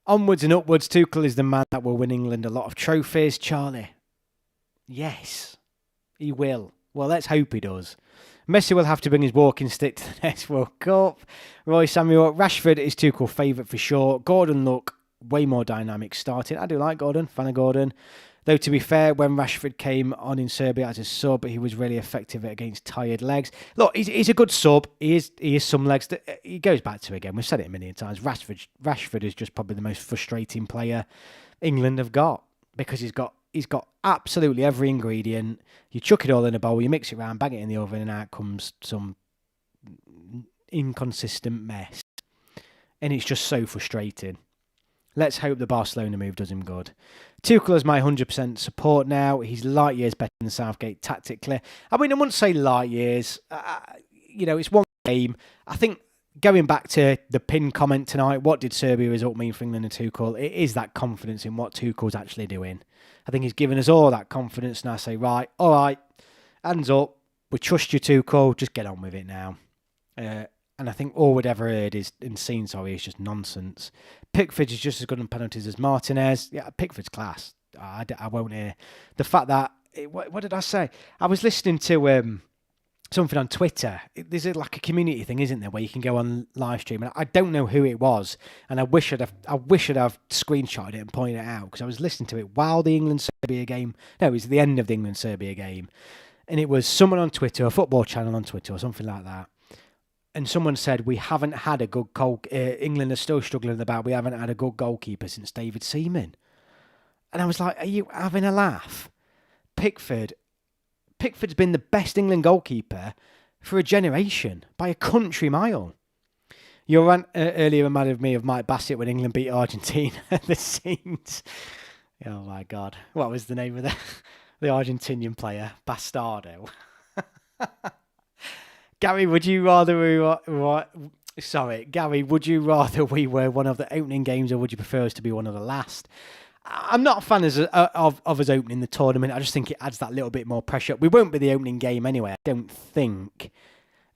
Speaker 1: Onwards and upwards, Tuchel is the man that will win England a lot of trophies. Charlie. Yes, he will. Well, let's hope he does. Messi will have to bring his walking stick to the next World Cup. Roy Samuel, Rashford is Tuchel's favourite for sure. Gordon look way more dynamic starting. I do like Gordon, fan of Gordon. Though to be fair, when Rashford came on in Serbia as a sub, he was really effective against tired legs. Look, he's a good sub. He is some legs that he goes back to again. We've said it a million times. Rashford is just probably the most frustrating player England have got because he's got absolutely every ingredient. You chuck it all in a bowl, you mix it around, bang it in the oven, and out comes some inconsistent mess. And it's just so frustrating. Let's hope the Barcelona move does him good. Tuchel is my 100% support now. He's light years better than Southgate tactically. I mean, I wouldn't say light years. It's one game. I think going back to the pin comment tonight, what did Serbia result mean for England and Tuchel? It is that confidence in what Tuchel's actually doing. I think he's given us all that confidence, and I say, right, all right, hands up, we trust you, Tuchel, just get on with it now. And I think all we'd ever heard is just nonsense. Pickford is just as good on penalties as Martinez. Yeah, Pickford's class. I won't hear. The fact that, what did I say? I was listening to something on Twitter. There's like a community thing, isn't there, where you can go on live stream, and I don't know who it was, and I wish I'd have screenshotted it and pointed it out, because I was listening to it while the England-Serbia game, no, it was the end of the England-Serbia game, and it was someone on Twitter, a football channel on Twitter or something like that, and someone said, we haven't had a good goal, England are still struggling about, we haven't had a good goalkeeper since David Seaman. And I was like, are you having a laugh? Pickford's been the best England goalkeeper for a generation, by a country mile. Your rant earlier reminded me of Mike Bassett when England beat Argentina at the scenes. Oh my God. What was the name of the Argentinian player? Bastardo. Gary, would you rather we were one of the opening games, or would you prefer us to be one of the last? I'm not a fan of us opening the tournament. I just think it adds that little bit more pressure. We won't be the opening game anyway, I don't think.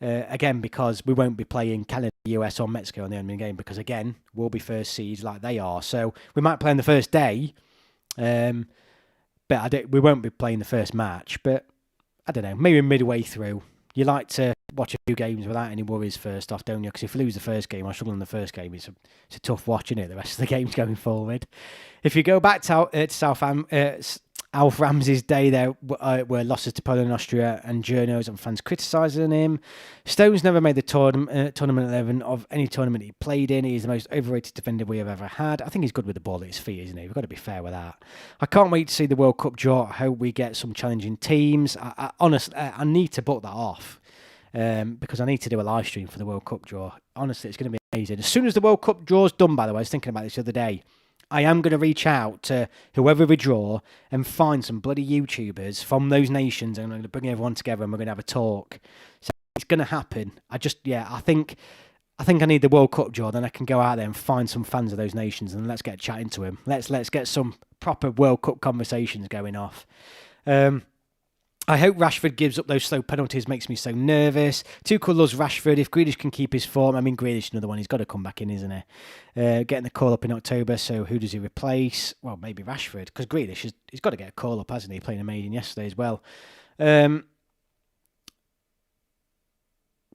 Speaker 1: Again, because we won't be playing Canada, US or Mexico on the opening game, because again, we'll be first seeds like they are. So we might play on the first day, but we won't be playing the first match. But I don't know, maybe midway through. You like to watch a few games without any worries first off, don't you? Because if you lose the first game or struggle in the first game, it's a tough watch, isn't it? The rest of the games going forward. If you go back to Alf Ramsey's day, there were losses to Poland and Austria, and journos and fans criticising him. Stones never made the tournament 11 of any tournament he played in. He's the most overrated defender we have ever had. I think he's good with the ball at his feet, isn't he? We've got to be fair with that. I can't wait to see the World Cup draw. I hope we get some challenging teams. Honestly, I need to book that off because I need to do a live stream for the World Cup draw. Honestly, it's going to be amazing. As soon as the World Cup draw's done, by the way, I was thinking about this the other day, I am going to reach out to whoever we draw and find some bloody YouTubers from those nations, and I'm going to bring everyone together and we're going to have a talk. So it's going to happen. I think I need the World Cup draw, then I can go out there and find some fans of those nations and let's get chatting to them. Let's get some proper World Cup conversations going off. I hope Rashford gives up those slow penalties. Makes me so nervous. Tuchel loves Rashford. If Grealish can keep his form, I mean, Grealish another one. He's got to come back in, isn't he? Getting the call up in October. So who does he replace? Well, maybe Rashford, because Grealish he's got to get a call up, hasn't he? Playing amazing yesterday as well.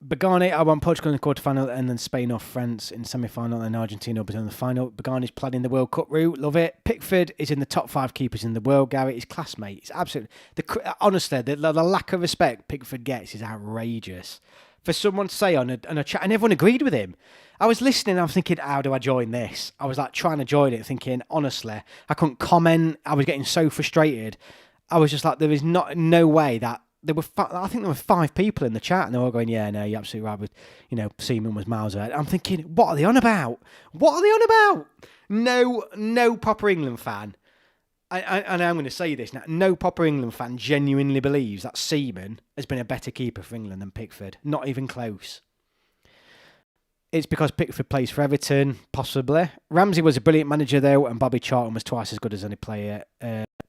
Speaker 1: Begani, I want Portugal in the quarterfinal and then Spain or France in semi-final and Argentina will be in the final. Begani's planning the World Cup route. Love it. Pickford is in the top 5 keepers in the world, Gary. His classmate. It's absolutely... honestly, the lack of respect Pickford gets is outrageous. For someone to say on a chat, and everyone agreed with him. I was listening and I was thinking, how do I join this? I was like trying to join it, thinking, honestly, I couldn't comment. I was getting so frustrated. I was just like, there is no way that... I think there were 5 people in the chat, and they were all going, "Yeah, no, you're absolutely right." With Seaman was miles ahead. I'm thinking, what are they on about? What are they on about? No proper England fan, and I'm going to say this now: no proper England fan genuinely believes that Seaman has been a better keeper for England than Pickford. Not even close. It's because Pickford plays for Everton, possibly. Ramsey was a brilliant manager though, and Bobby Charlton was twice as good as any player.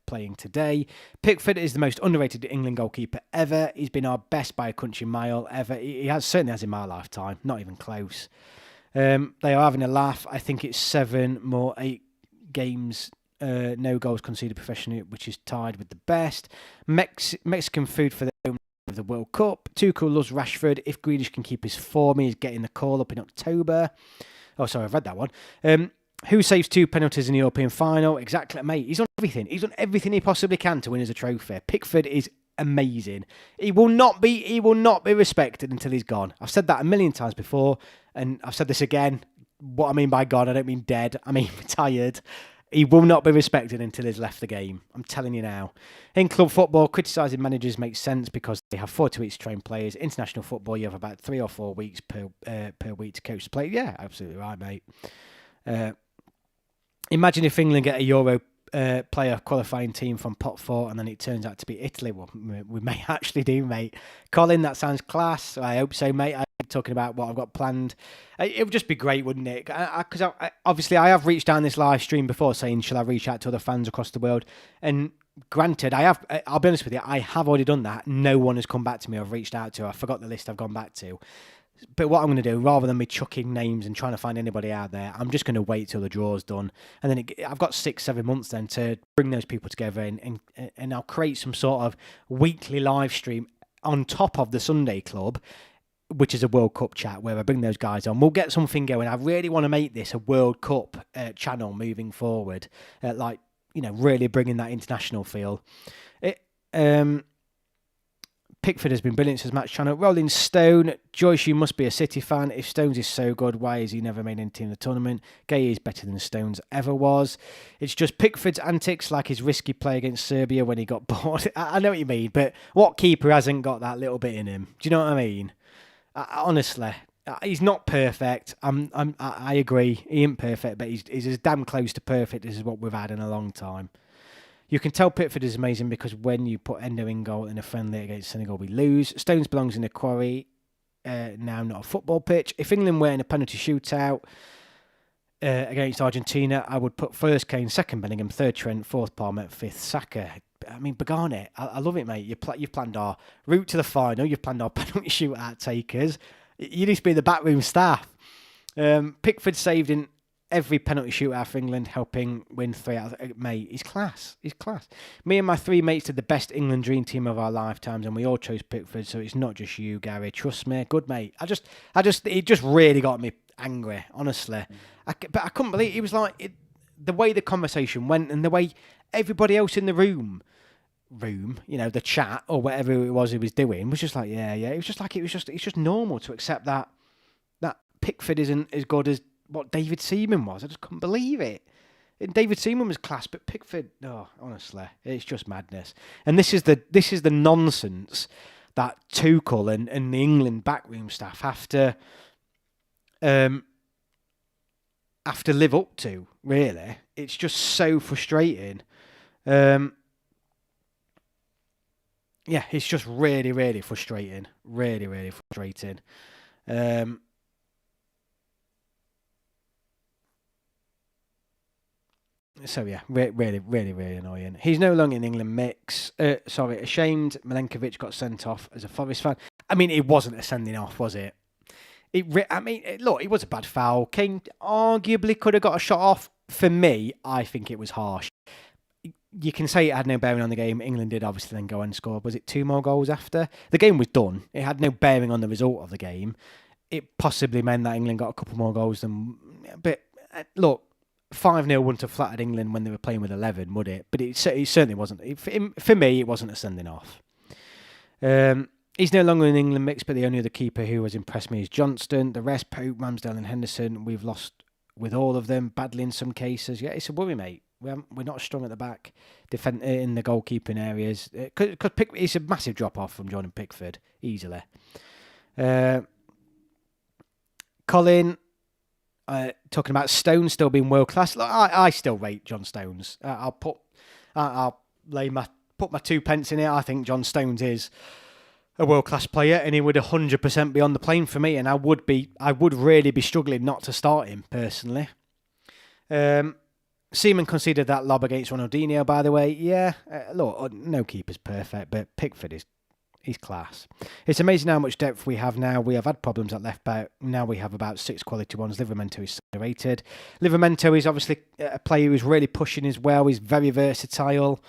Speaker 1: Playing today. Pickford is the most underrated England goalkeeper ever. He's been our best by a country mile ever. He certainly has in my lifetime. Not even close. They are having a laugh. I think it's 7 more 8 games, no goals conceded professionally, which is tied with the best. Mexican food for the World Cup. Tuchel loves Rashford. If Grealish can keep his form, he's getting the call up in October. Oh, sorry, I've read that one. Who saves 2 penalties in the European final? Exactly, mate. He's on everything. He's done everything he possibly can to win as a trophy. Pickford is amazing. He will not be respected until he's gone. I've said that a million times before, and I've said this again. What I mean by gone, I don't mean dead. I mean retired. He will not be respected until he's left the game. I'm telling you now. In club football, criticising managers makes sense because they have 4 weeks to train players. International football, you have about 3 or 4 weeks per week to coach the player. Yeah, absolutely right, mate. Imagine if England get a Euro player qualifying team from pot 4 and then it turns out to be Italy. Well, we may actually do, mate. Colin, that sounds class. I hope so, mate. I'm talking about what I've got planned. It would just be great, wouldn't it? Because obviously I have reached down this live stream before saying, shall I reach out to other fans across the world? And granted, I'll be honest with you, I have already done that. No one has come back to me. I've reached out to. I forgot the list I've gone back to. But what I'm going to do, rather than me chucking names and trying to find anybody out there, I'm just going to wait till the draw's done. And then I've got 6-7 months then to bring those people together and I'll create some sort of weekly live stream on top of the Sunday Club, which is a World Cup chat where I bring those guys on. We'll get something going. I really want to make this a World Cup channel moving forward. Really bringing that international feel. Pickford has been brilliant, says Matt Channel. Rolling Stone, Joyce, you must be a City fan. If Stones is so good, why has he never made any team in the tournament? Gay is better than Stones ever was. It's just Pickford's antics, like his risky play against Serbia when he got bored. I know what you mean, but what keeper hasn't got that little bit in him? Do you know what I mean? Honestly, he's not perfect. I agree, he ain't perfect, but he's as damn close to perfect as what we've had in a long time. You can tell Pickford is amazing because when you put Endo in goal in a friendly against Senegal, we lose. Stones belongs in a quarry, now not a football pitch. If England were in a penalty shootout against Argentina, I would put first Kane, second Bellingham, third Trent, fourth Palmer, fifth Saka. I mean, Begane, I love it, mate. You've planned our route to the final. You've planned our penalty shootout takers. You need to be the backroom staff. Pickford saved in every penalty shootout for England, helping win 3 out of... Mate, he's class. He's class. Me and my 3 mates did the best England dream team of our lifetimes, and we all chose Pickford, so it's not just you, Gary. Trust me. Good, mate. It just really got me angry, honestly. But I couldn't believe it. Was like... the way the conversation went and the way everybody else in the room, the chat or whatever it was he was doing, was just like, yeah. It was just like, it's just normal to accept that Pickford isn't as good as what David Seaman was. I just couldn't believe it. And David Seaman was class, but Pickford, honestly, it's just madness. And this is the nonsense that Tuchel and the England backroom staff have to live up to. Really, it's just so frustrating. It's just really, really frustrating. Really, really frustrating. So yeah, really, really, really annoying. He's no longer in England mix. Ashamed. Milenkovic got sent off as a Forest fan. I mean, it wasn't a sending off, was it? Look, it was a bad foul. Kane arguably could have got a shot off. For me, I think it was harsh. You can say it had no bearing on the game. England did obviously then go and score. Was it 2 more goals after? The game was done. It had no bearing on the result of the game. It possibly meant that England got a couple more goals than... But look, 5-0 wouldn't have flattered England when they were playing with 11, would it? But it certainly wasn't. For me, it wasn't a sending off. He's no longer in England mix, but the only other keeper who has impressed me is Johnston. The rest, Pope, Ramsdale and Henderson, we've lost with all of them, badly in some cases. Yeah, it's a worry, mate. We're not strong at the back, in the goalkeeping areas. Because it's a massive drop-off from Jordan Pickford, easily. Colin, talking about Stones still being world-class. I still rate John Stones. I'll put my 2 pence in it. I think John Stones is a world-class player, and he would 100% be on the plane for me, and I would really be struggling not to start him, personally. Seaman conceded that lob against Ronaldinho, by the way. Yeah, look, no keeper's perfect, but Pickford he's class. It's amazing how much depth we have now. We have had problems at left back. Now we have about 6 quality ones. Livramento is underrated. Livramento is obviously a player who's really pushing as well. He's very versatile.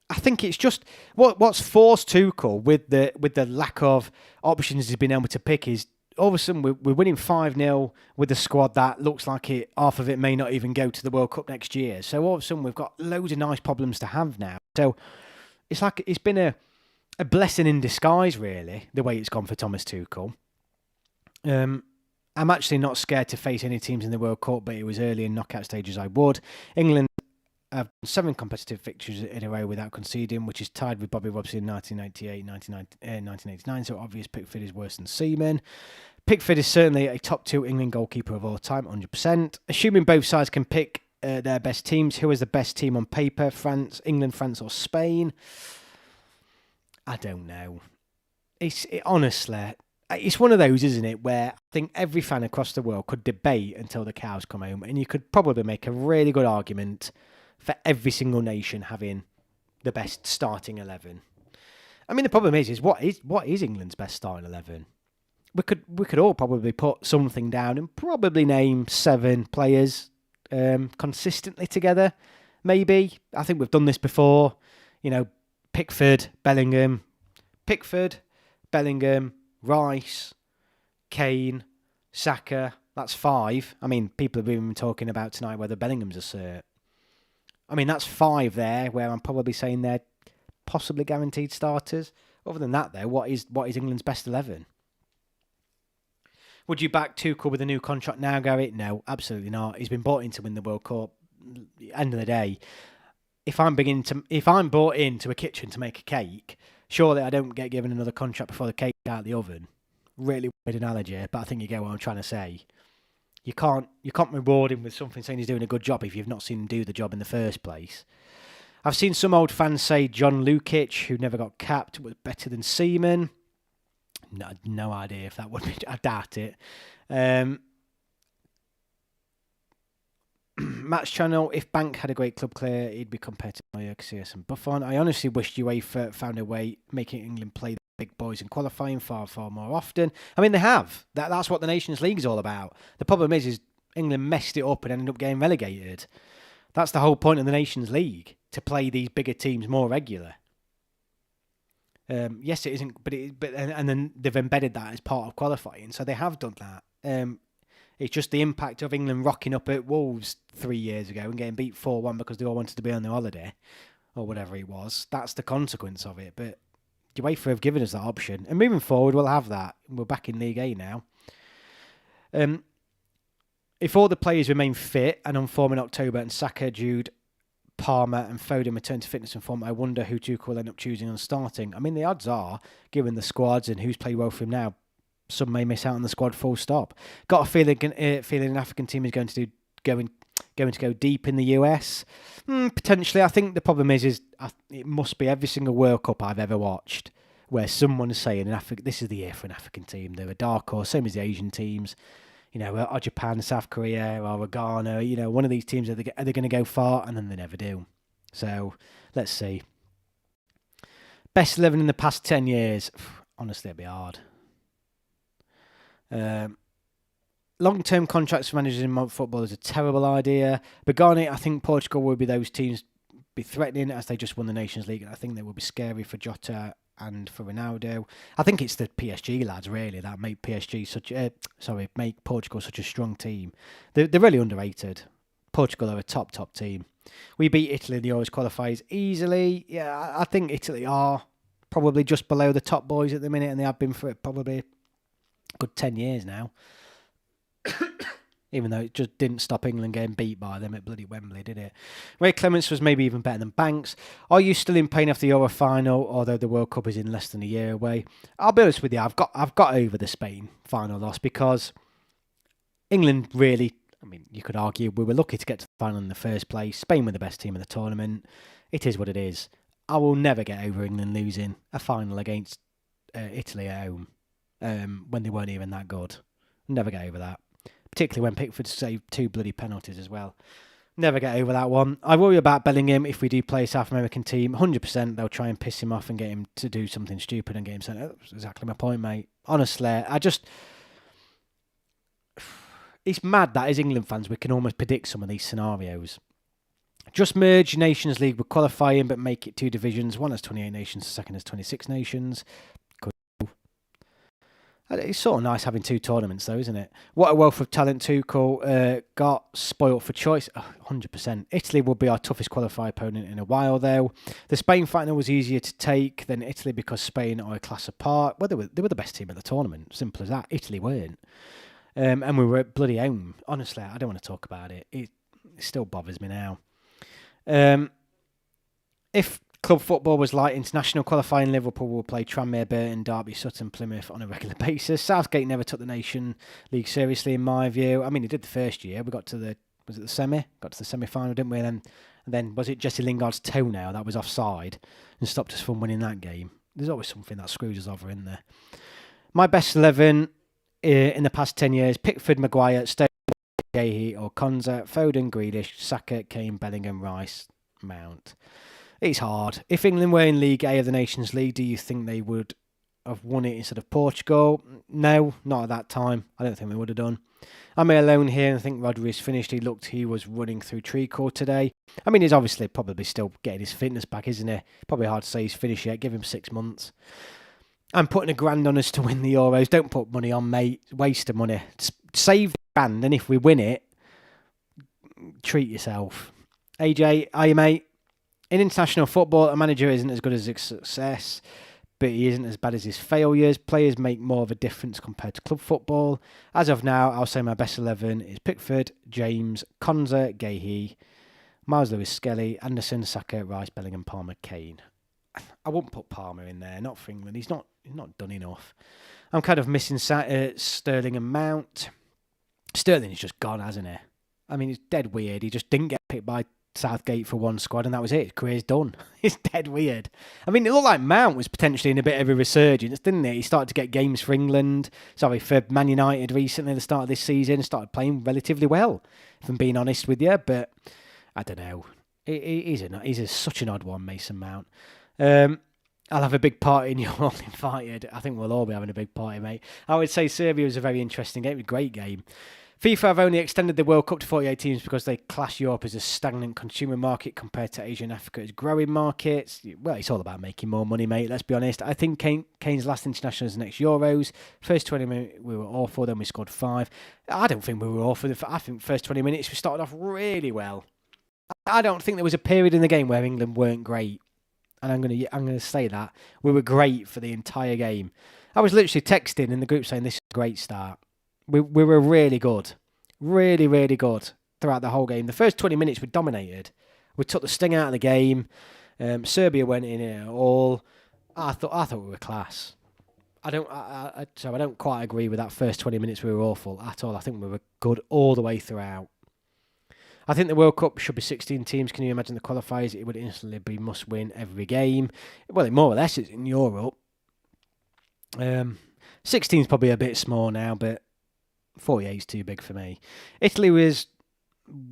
Speaker 1: I think it's just what's forced Tuchel with the lack of options he's been able to pick is all of a sudden we're winning 5-0 with a squad that looks like half of it may not even go to the World Cup next year. So all of a sudden we've got loads of nice problems to have now. So it's like it's been a blessing in disguise, really, the way it's gone for Thomas Tuchel. I'm actually not scared to face any teams in the World Cup, but it was early in knockout stages I would. England have 7 competitive fixtures in a row without conceding, which is tied with Bobby Robson in 1998, 1989, so obvious Pickford is worse than Seaman. Pickford is certainly a top 2 England goalkeeper of all time, 100%. Assuming both sides can pick their best teams, who is the best team on paper? England, France or Spain? I don't know. Honestly, it's one of those, isn't it, where I think every fan across the world could debate until the cows come home, and you could probably make a really good argument for every single nation having the best starting 11. I mean, the problem is what is England's best starting 11? We could all probably put something down and probably name 7 players consistently together. Maybe. I think we've done this before. Pickford, Bellingham, Rice, Kane, Saka. That's 5. I mean, people have been talking about tonight whether Bellingham's a cert. I mean, that's 5 there, where I'm probably saying they're possibly guaranteed starters. Other than that, though, what is England's best 11? Would you back Tuchel with a new contract now, Gary? No, absolutely not. He's been bought in to win the World Cup. End of the day, if I'm bought into a kitchen to make a cake, surely I don't get given another contract before the cake's out of the oven. Really weird analogy, but I think you get what I'm trying to say. You can't reward him with something saying he's doing a good job if you've not seen him do the job in the first place. I've seen some old fans say John Lukic, who never got capped, was better than Seaman. No idea if that would be. I doubt it. Match Channel, if Bank had a great club clear, he'd be compared to Ajax and Buffon. I honestly wish UEFA found a way making England play the big boys in qualifying far, far more often. I mean, they have. That's what the Nations League is all about. The problem is England messed it up and ended up getting relegated. That's the whole point of the Nations League, to play these bigger teams more regular. Yes, it isn't, but then they've embedded that as part of qualifying, so they have done that. It's just the impact of England rocking up at Wolves 3 years ago and getting beat 4-1 because they all wanted to be on their holiday, or whatever it was. That's the consequence of it. But UEFA have given us that option, and moving forward, we'll have that. We're back in League A now. If all the players remain fit and on form in October, and Saka, Jude, Palmer and Foden return to fitness and form, I wonder who Tuchel will end up choosing on starting. I mean, the odds are, given the squads and who's played well for him now, some may miss out on the squad full stop. Got a feeling an African team is going to go deep in the US. Potentially. I think the problem is it must be every single World Cup I've ever watched where someone is saying this is the year for an African team. They're a dark horse, same as the Asian teams. or Japan, South Korea, or Ghana. One of these teams, are they going to go far? And then they never do. So let's see. Best 11 in the past 10 years. Honestly, it'd be hard. Long-term contracts for managers in modern football is a terrible idea. But Ghana, I think Portugal would be those teams be threatening as they just won the Nations League. I think they would be scary for Jota and for Ronaldo. I think it's the PSG lads really that make make Portugal such a strong team. They're really underrated. Portugal are a top team. We beat Italy in the Euros qualifiers easily. Yeah, I think Italy are probably just below the top boys at the minute, and they have been for probably a good 10 years now. Even though it just didn't stop England getting beat by them at bloody Wembley, did it? Ray Clements was maybe even better than Banks. Are you still in pain after the Euro final, although the World Cup is in less than a year away? I'll be honest with you, I've got over the Spain final loss because England really, you could argue we were lucky to get to the final in the first place. Spain were the best team in the tournament. It is what it is. I will never get over England losing a final against Italy at home when they weren't even that good. Never get over that. Particularly when Pickford saved 2 bloody penalties as well. Never get over that one. I worry about Bellingham if we do play a South American team. 100% they'll try and piss him off and get him to do something stupid and get him sent out. That's exactly my point, mate. Honestly, it's mad that as England fans we can almost predict some of these scenarios. Just merge Nations League with qualifying but make it 2 divisions. One has 28 nations, the second has 26 nations. It's sort of nice having 2 tournaments, though, isn't it? What a wealth of talent Tuchel got. Spoilt for choice. 100%. Italy will be our toughest qualifier opponent in a while, though. The Spain final was easier to take than Italy because Spain are a class apart. Well, they were the best team at the tournament. Simple as that. Italy weren't. And we were at bloody home. Honestly, I don't want to talk about it. It still bothers me now. If club football was like international qualifying, Liverpool will play Tranmere, Burton, Derby, Sutton, Plymouth on a regular basis. Southgate never took the Nation League seriously, in my view. He did the first year. We got to the semi? Got to the semi-final, didn't we? And then was it Jesse Lingard's toe now that was offside and stopped us from winning that game? There's always something that screws us over in there. My best 11 in the past 10 years, Pickford, Maguire, Stones, Gahey or Konza, Foden, Grealish, Saka, Kane, Bellingham, Rice, Mount. It's hard. If England were in League A of the Nations League, do you think they would have won it instead of Portugal? No, not at that time. I don't think they would have done. I'm alone here and I think Rodri is finished. He was running through Treacle today. He's obviously probably still getting his fitness back, isn't he? Probably hard to say he's finished yet. Give him 6 months. I'm putting £1,000 on us to win the Euros. Don't put money on, mate. Waste of money. Save the £1,000 and if we win it, treat yourself. AJ, are you, mate? In international football, a manager isn't as good as his success, but he isn't as bad as his failures. Players make more of a difference compared to club football. As of now, I'll say my best 11 is Pickford, James, Konza, Gahey, Miles Lewis-Skelly, Anderson, Saka, Rice, Bellingham, Palmer, Kane. I wouldn't put Palmer in there, not for England. He's not done enough. I'm kind of missing Sterling and Mount. Sterling's just gone, hasn't he? It's dead weird. He just didn't get picked by Southgate for one squad and that was it. His career's done. It's dead weird. It looked like Mount was potentially in a bit of a resurgence, didn't it? He started to get games for for Man United recently at the start of this season, started playing relatively well, if I'm being honest with you, but I don't know. He's such an odd one, Mason Mount. I'll have a big party and you're all invited. I think we'll all be having a big party, mate. I would say Serbia was a very interesting game, a great game. FIFA have only extended the World Cup to 48 teams because they class Europe as a stagnant consumer market compared to Asia and Africa as growing markets. Well, it's all about making more money, mate, let's be honest. I think Kane's last international is the next Euros. First 20 minutes, we were awful, then we scored 5. I don't think we were awful. I think first 20 minutes, we started off really well. I don't think there was a period in the game where England weren't great. And I'm gonna say that. We were great for the entire game. I was literally texting in the group saying this is a great start. We were really good. Really, really good throughout the whole game. The first 20 minutes we dominated. We took the sting out of the game. Serbia went in it all. I thought we were class. I don't quite agree with that first 20 minutes we were awful at all. I think we were good all the way throughout. I think the World Cup should be 16 teams. Can you imagine the qualifiers? It would instantly be must win every game. Well, it more or less is in Europe. 16 is probably a bit small now, but 48 is too big for me. Italy was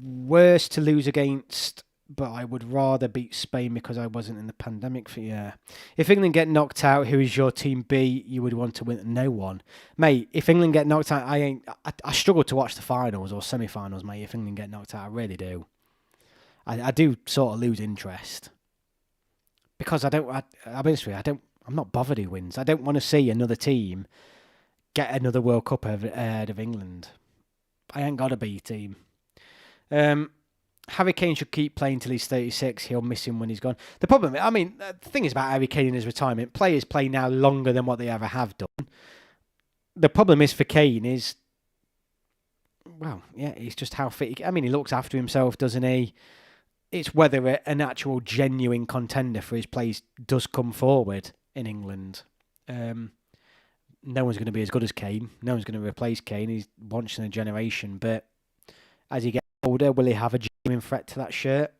Speaker 1: worse to lose against, but I would rather beat Spain because I wasn't in the pandemic for If England get knocked out, who is your team B? You would want to win? No one, mate. If England get knocked out, I struggle to watch the finals or semi-finals, mate. If England get knocked out, I really do. I do sort of lose interest because I'll be honest with you, I'm not bothered who wins. I don't want to see another team get another World Cup ahead of England. I ain't got a B team. Harry Kane should keep playing till he's 36. He'll miss him when he's gone. The problem, the thing is about Harry Kane in his retirement, players play now longer than what they ever have done. The problem is for Kane is, he's just how fit he looks after himself, doesn't he? It's whether an actual genuine contender for his place does come forward in England. No one's going to be as good as Kane. No one's going to replace Kane. He's once in a generation. But as he gets older, will he have a genuine threat to that shirt?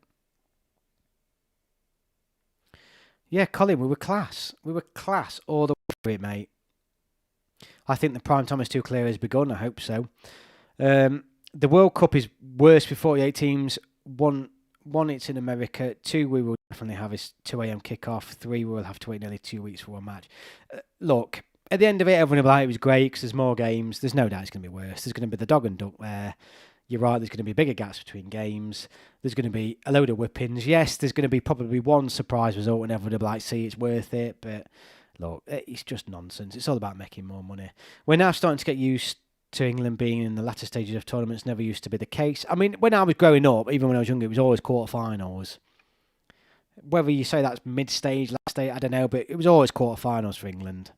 Speaker 1: Yeah, Colin, we were class. We were class all the way through it, mate. I think the prime time is too clear has begun. I hope so. The World Cup is worse for 48 teams. One, it's in America. 2, we will definitely have is 2 a.m. kickoff. 3, we will have to wait nearly 2 weeks for one match. Look, at the end of it, everyone will be like, it was great because there's more games. There's no doubt it's going to be worse. There's going to be the dog and duck there. You're right, there's going to be bigger gaps between games. There's going to be a load of whippings. Yes, there's going to be probably one surprise result and everyone will be like, see, it's worth it. But look, it's just nonsense. It's all about making more money. We're now starting to get used to England being in the latter stages of tournaments. Never used to be the case. When I was growing up, even when I was younger, it was always quarterfinals. Whether you say that's mid-stage, last stage, I don't know, but it was always quarterfinals for England.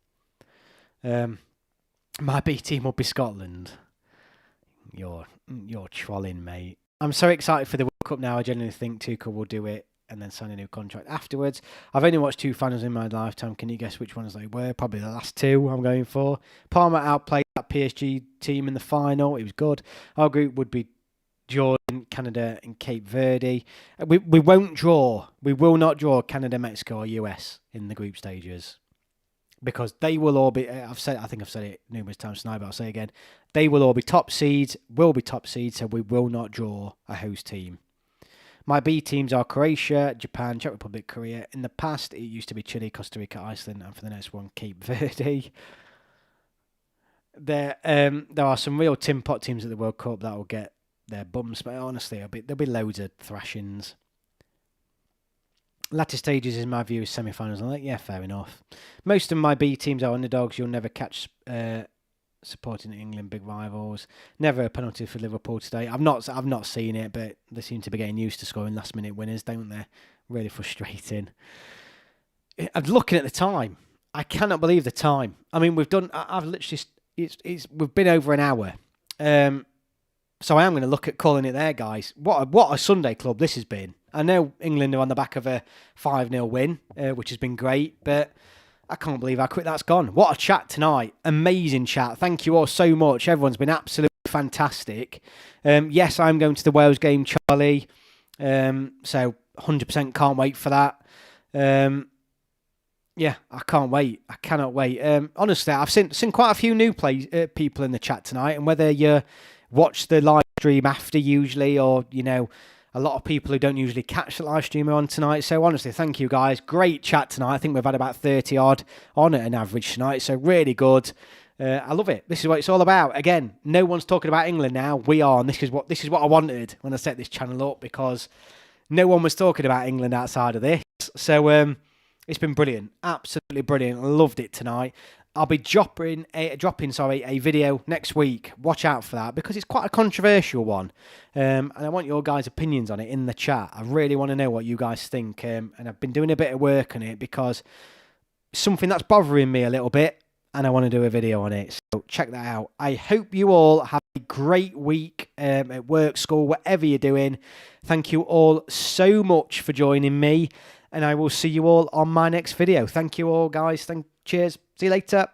Speaker 1: My B team would be Scotland. You're trolling, mate. I'm so excited for the World Cup now. I genuinely think Tuchel will do it and then sign a new contract afterwards. I've only watched 2 finals in my lifetime. Can you guess which ones they were? Probably the last 2 I'm going for. Palmer outplayed that PSG team in the final. It was good. Our group would be Jordan, Canada and Cape Verde. We won't draw. We will not draw Canada, Mexico or US in the group stages. Because they will all be, I think I've said it numerous times tonight, but I'll say it again. They will all be top seeds, so we will not draw a host team. My B teams are Croatia, Japan, Czech Republic, Korea. In the past, it used to be Chile, Costa Rica, Iceland, and for the next one, Cape Verde. There are some real tin pot teams at the World Cup that will get their bums, but honestly, there'll be loads of thrashings. Latter stages, in my view, is semi-finals. I'm like, yeah, fair enough. Most of my B teams are underdogs. You'll never catch supporting England big rivals. Never a penalty for Liverpool today. I've not seen it, but they seem to be getting used to scoring last-minute winners, don't they? Really frustrating. I'm looking at the time. I cannot believe the time. We've done. I've literally. We've been over an hour. So I am going to look at calling it there, guys. What a Sunday club this has been. I know England are on the back of a 5-0 win, which has been great, but I can't believe how quick that's gone. What a chat tonight. Amazing chat. Thank you all so much. Everyone's been absolutely fantastic. Yes, I'm going to the Wales game, Charlie. So 100% can't wait for that. Yeah, I can't wait. I cannot wait. Honestly, I've seen quite a few new people in the chat tonight, and whether you watch the live stream after usually, or, a lot of people who don't usually catch the live stream are on tonight. So honestly, thank you guys. Great chat tonight. I think we've had about 30 odd on at an average tonight. So really good. I love it. This is what it's all about. Again, no one's talking about England now. We are, and this is what I wanted when I set this channel up, because no one was talking about England outside of this. So it's been brilliant. Absolutely brilliant. Loved it tonight. I'll be dropping a video next week. Watch out for that, because it's quite a controversial one. And I want your guys' opinions on it in the chat. I really want to know what you guys think. And I've been doing a bit of work on it, because it's something that's bothering me a little bit, and I want to do a video on it. So check that out. I hope you all have a great week at work, school, whatever you're doing. Thank you all so much for joining me, and I will see you all on my next video. Thank you all, guys. Cheers. See you later.